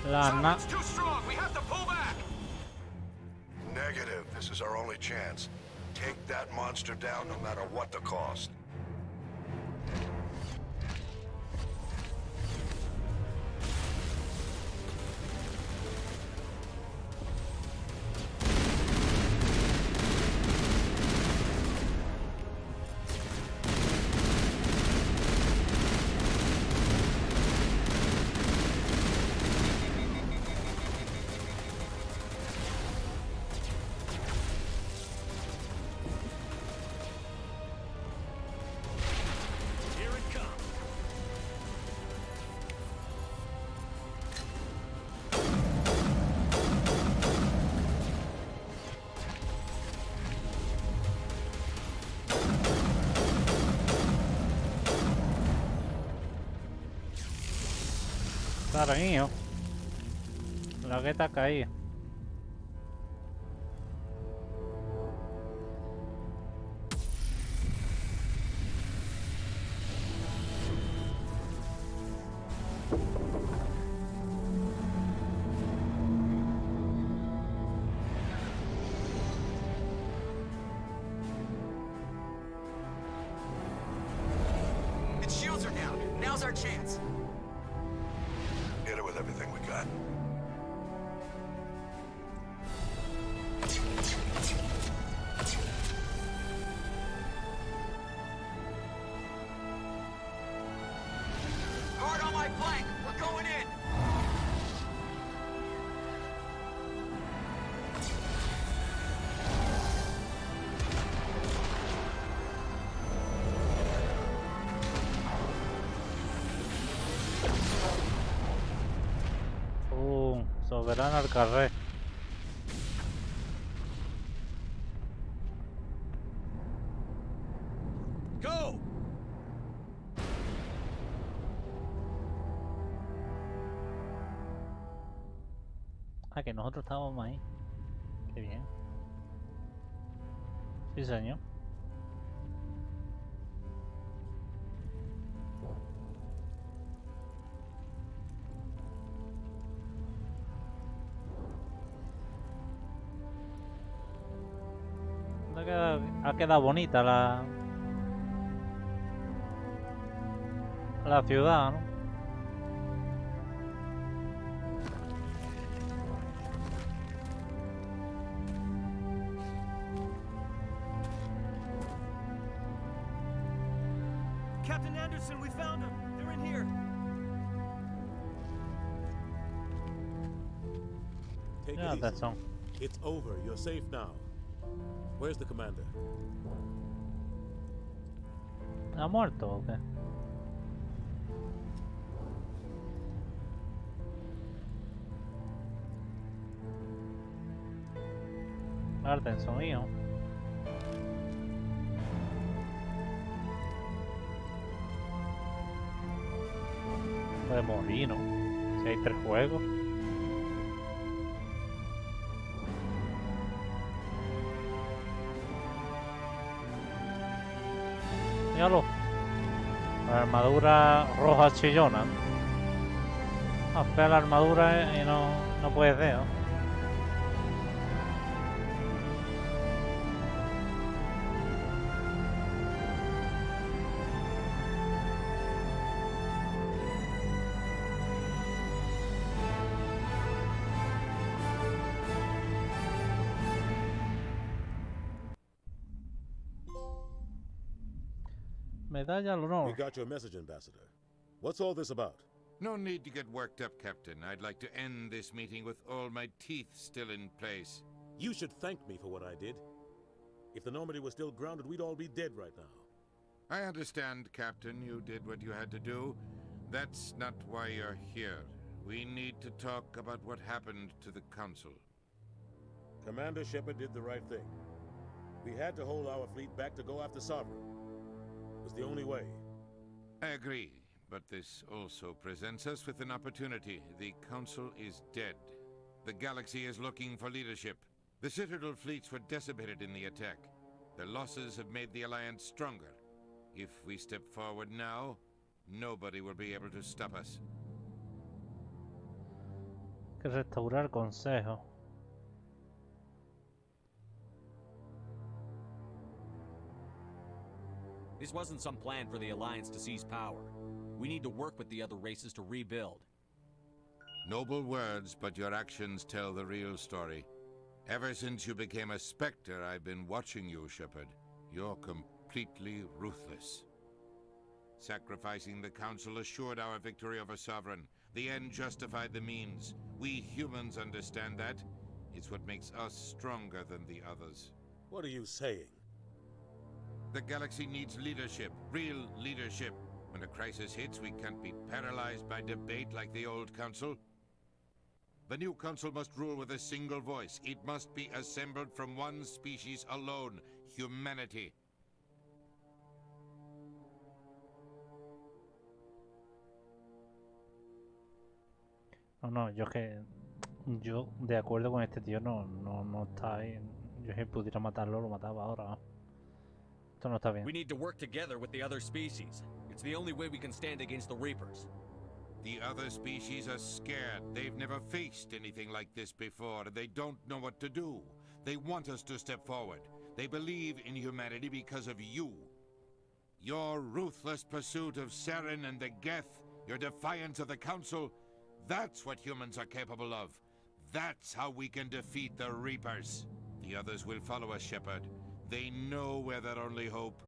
Sovereign's too strong. We have to pull back. Negative. This is our only chance. Take that monster down no matter what the cost. Carguinho. La que está caída. Its shields are down. Now's our chance. Hit it with everything we got. Hard on my flank. We're going in. Soberano al carrer. Go! Ah, que nosotros estábamos ahí. Qué bien. Sí, señor. Ha quedado bonita la ciudad, ¿no? Captain Anderson, we found them. They're in here. Take Yeah, it that's easy. all. It's over. You're safe now. Where's the commander? ¿Ha muerto o qué? Artenson, hijo. Puede morir, ¿no? Si hay 3 juegos. Míralo. La armadura roja chillona. Ah, fea la armadura y no puede ser, ¿no? Medalla al honor. We got your message, Ambassador. What's all this about? No need to get worked up, Captain. I'd like to end this meeting with all my teeth still in place. You should thank me for what I did. If the Normandy was still grounded, we'd all be dead right now. I understand, Captain. You did what you had to do. That's not why you're here. We need to talk about what happened to the Council. Commander Shepard did the right thing. We had to hold our fleet back to go after Sovereign. It was the only way. I agree, but this also presents us with an opportunity. The Council is dead. The galaxy is looking for leadership. The Citadel fleets were decimated in the attack. Their losses have made the Alliance stronger. If we step forward now, nobody will be able to stop us. Que restaurar el consejo. This wasn't some plan for the Alliance to seize power. We need to work with the other races to rebuild. Noble words, but your actions tell the real story. Ever since you became a Spectre, I've been watching you, Shepard. You're completely ruthless. Sacrificing the Council assured our victory over Sovereign. The end justified the means. We humans understand that. It's what makes us stronger than the others. What are you saying? The galaxy needs leadership, real leadership. When a crisis hits, we can't be paralyzed by debate like the old Council. The new Council must rule with a single voice. It must be assembled from one species alone, humanity. No, no, yo es que... Yo, de acuerdo con este tío, no está ahí. Yo si pudiera matarlo, lo mataba ahora. ¿No? Esto no está bien. We need to work together with the other species. It's the only way we can stand against the Reapers. The other species are scared. They've never faced anything like this before. They don't know what to do. They want us to step forward. They believe in humanity because of you. Your ruthless pursuit of Saren and the Geth, your defiance of the Council, that's what humans are capable of. That's how we can defeat the Reapers. The others will follow us, Shepard. They know we're their only hope.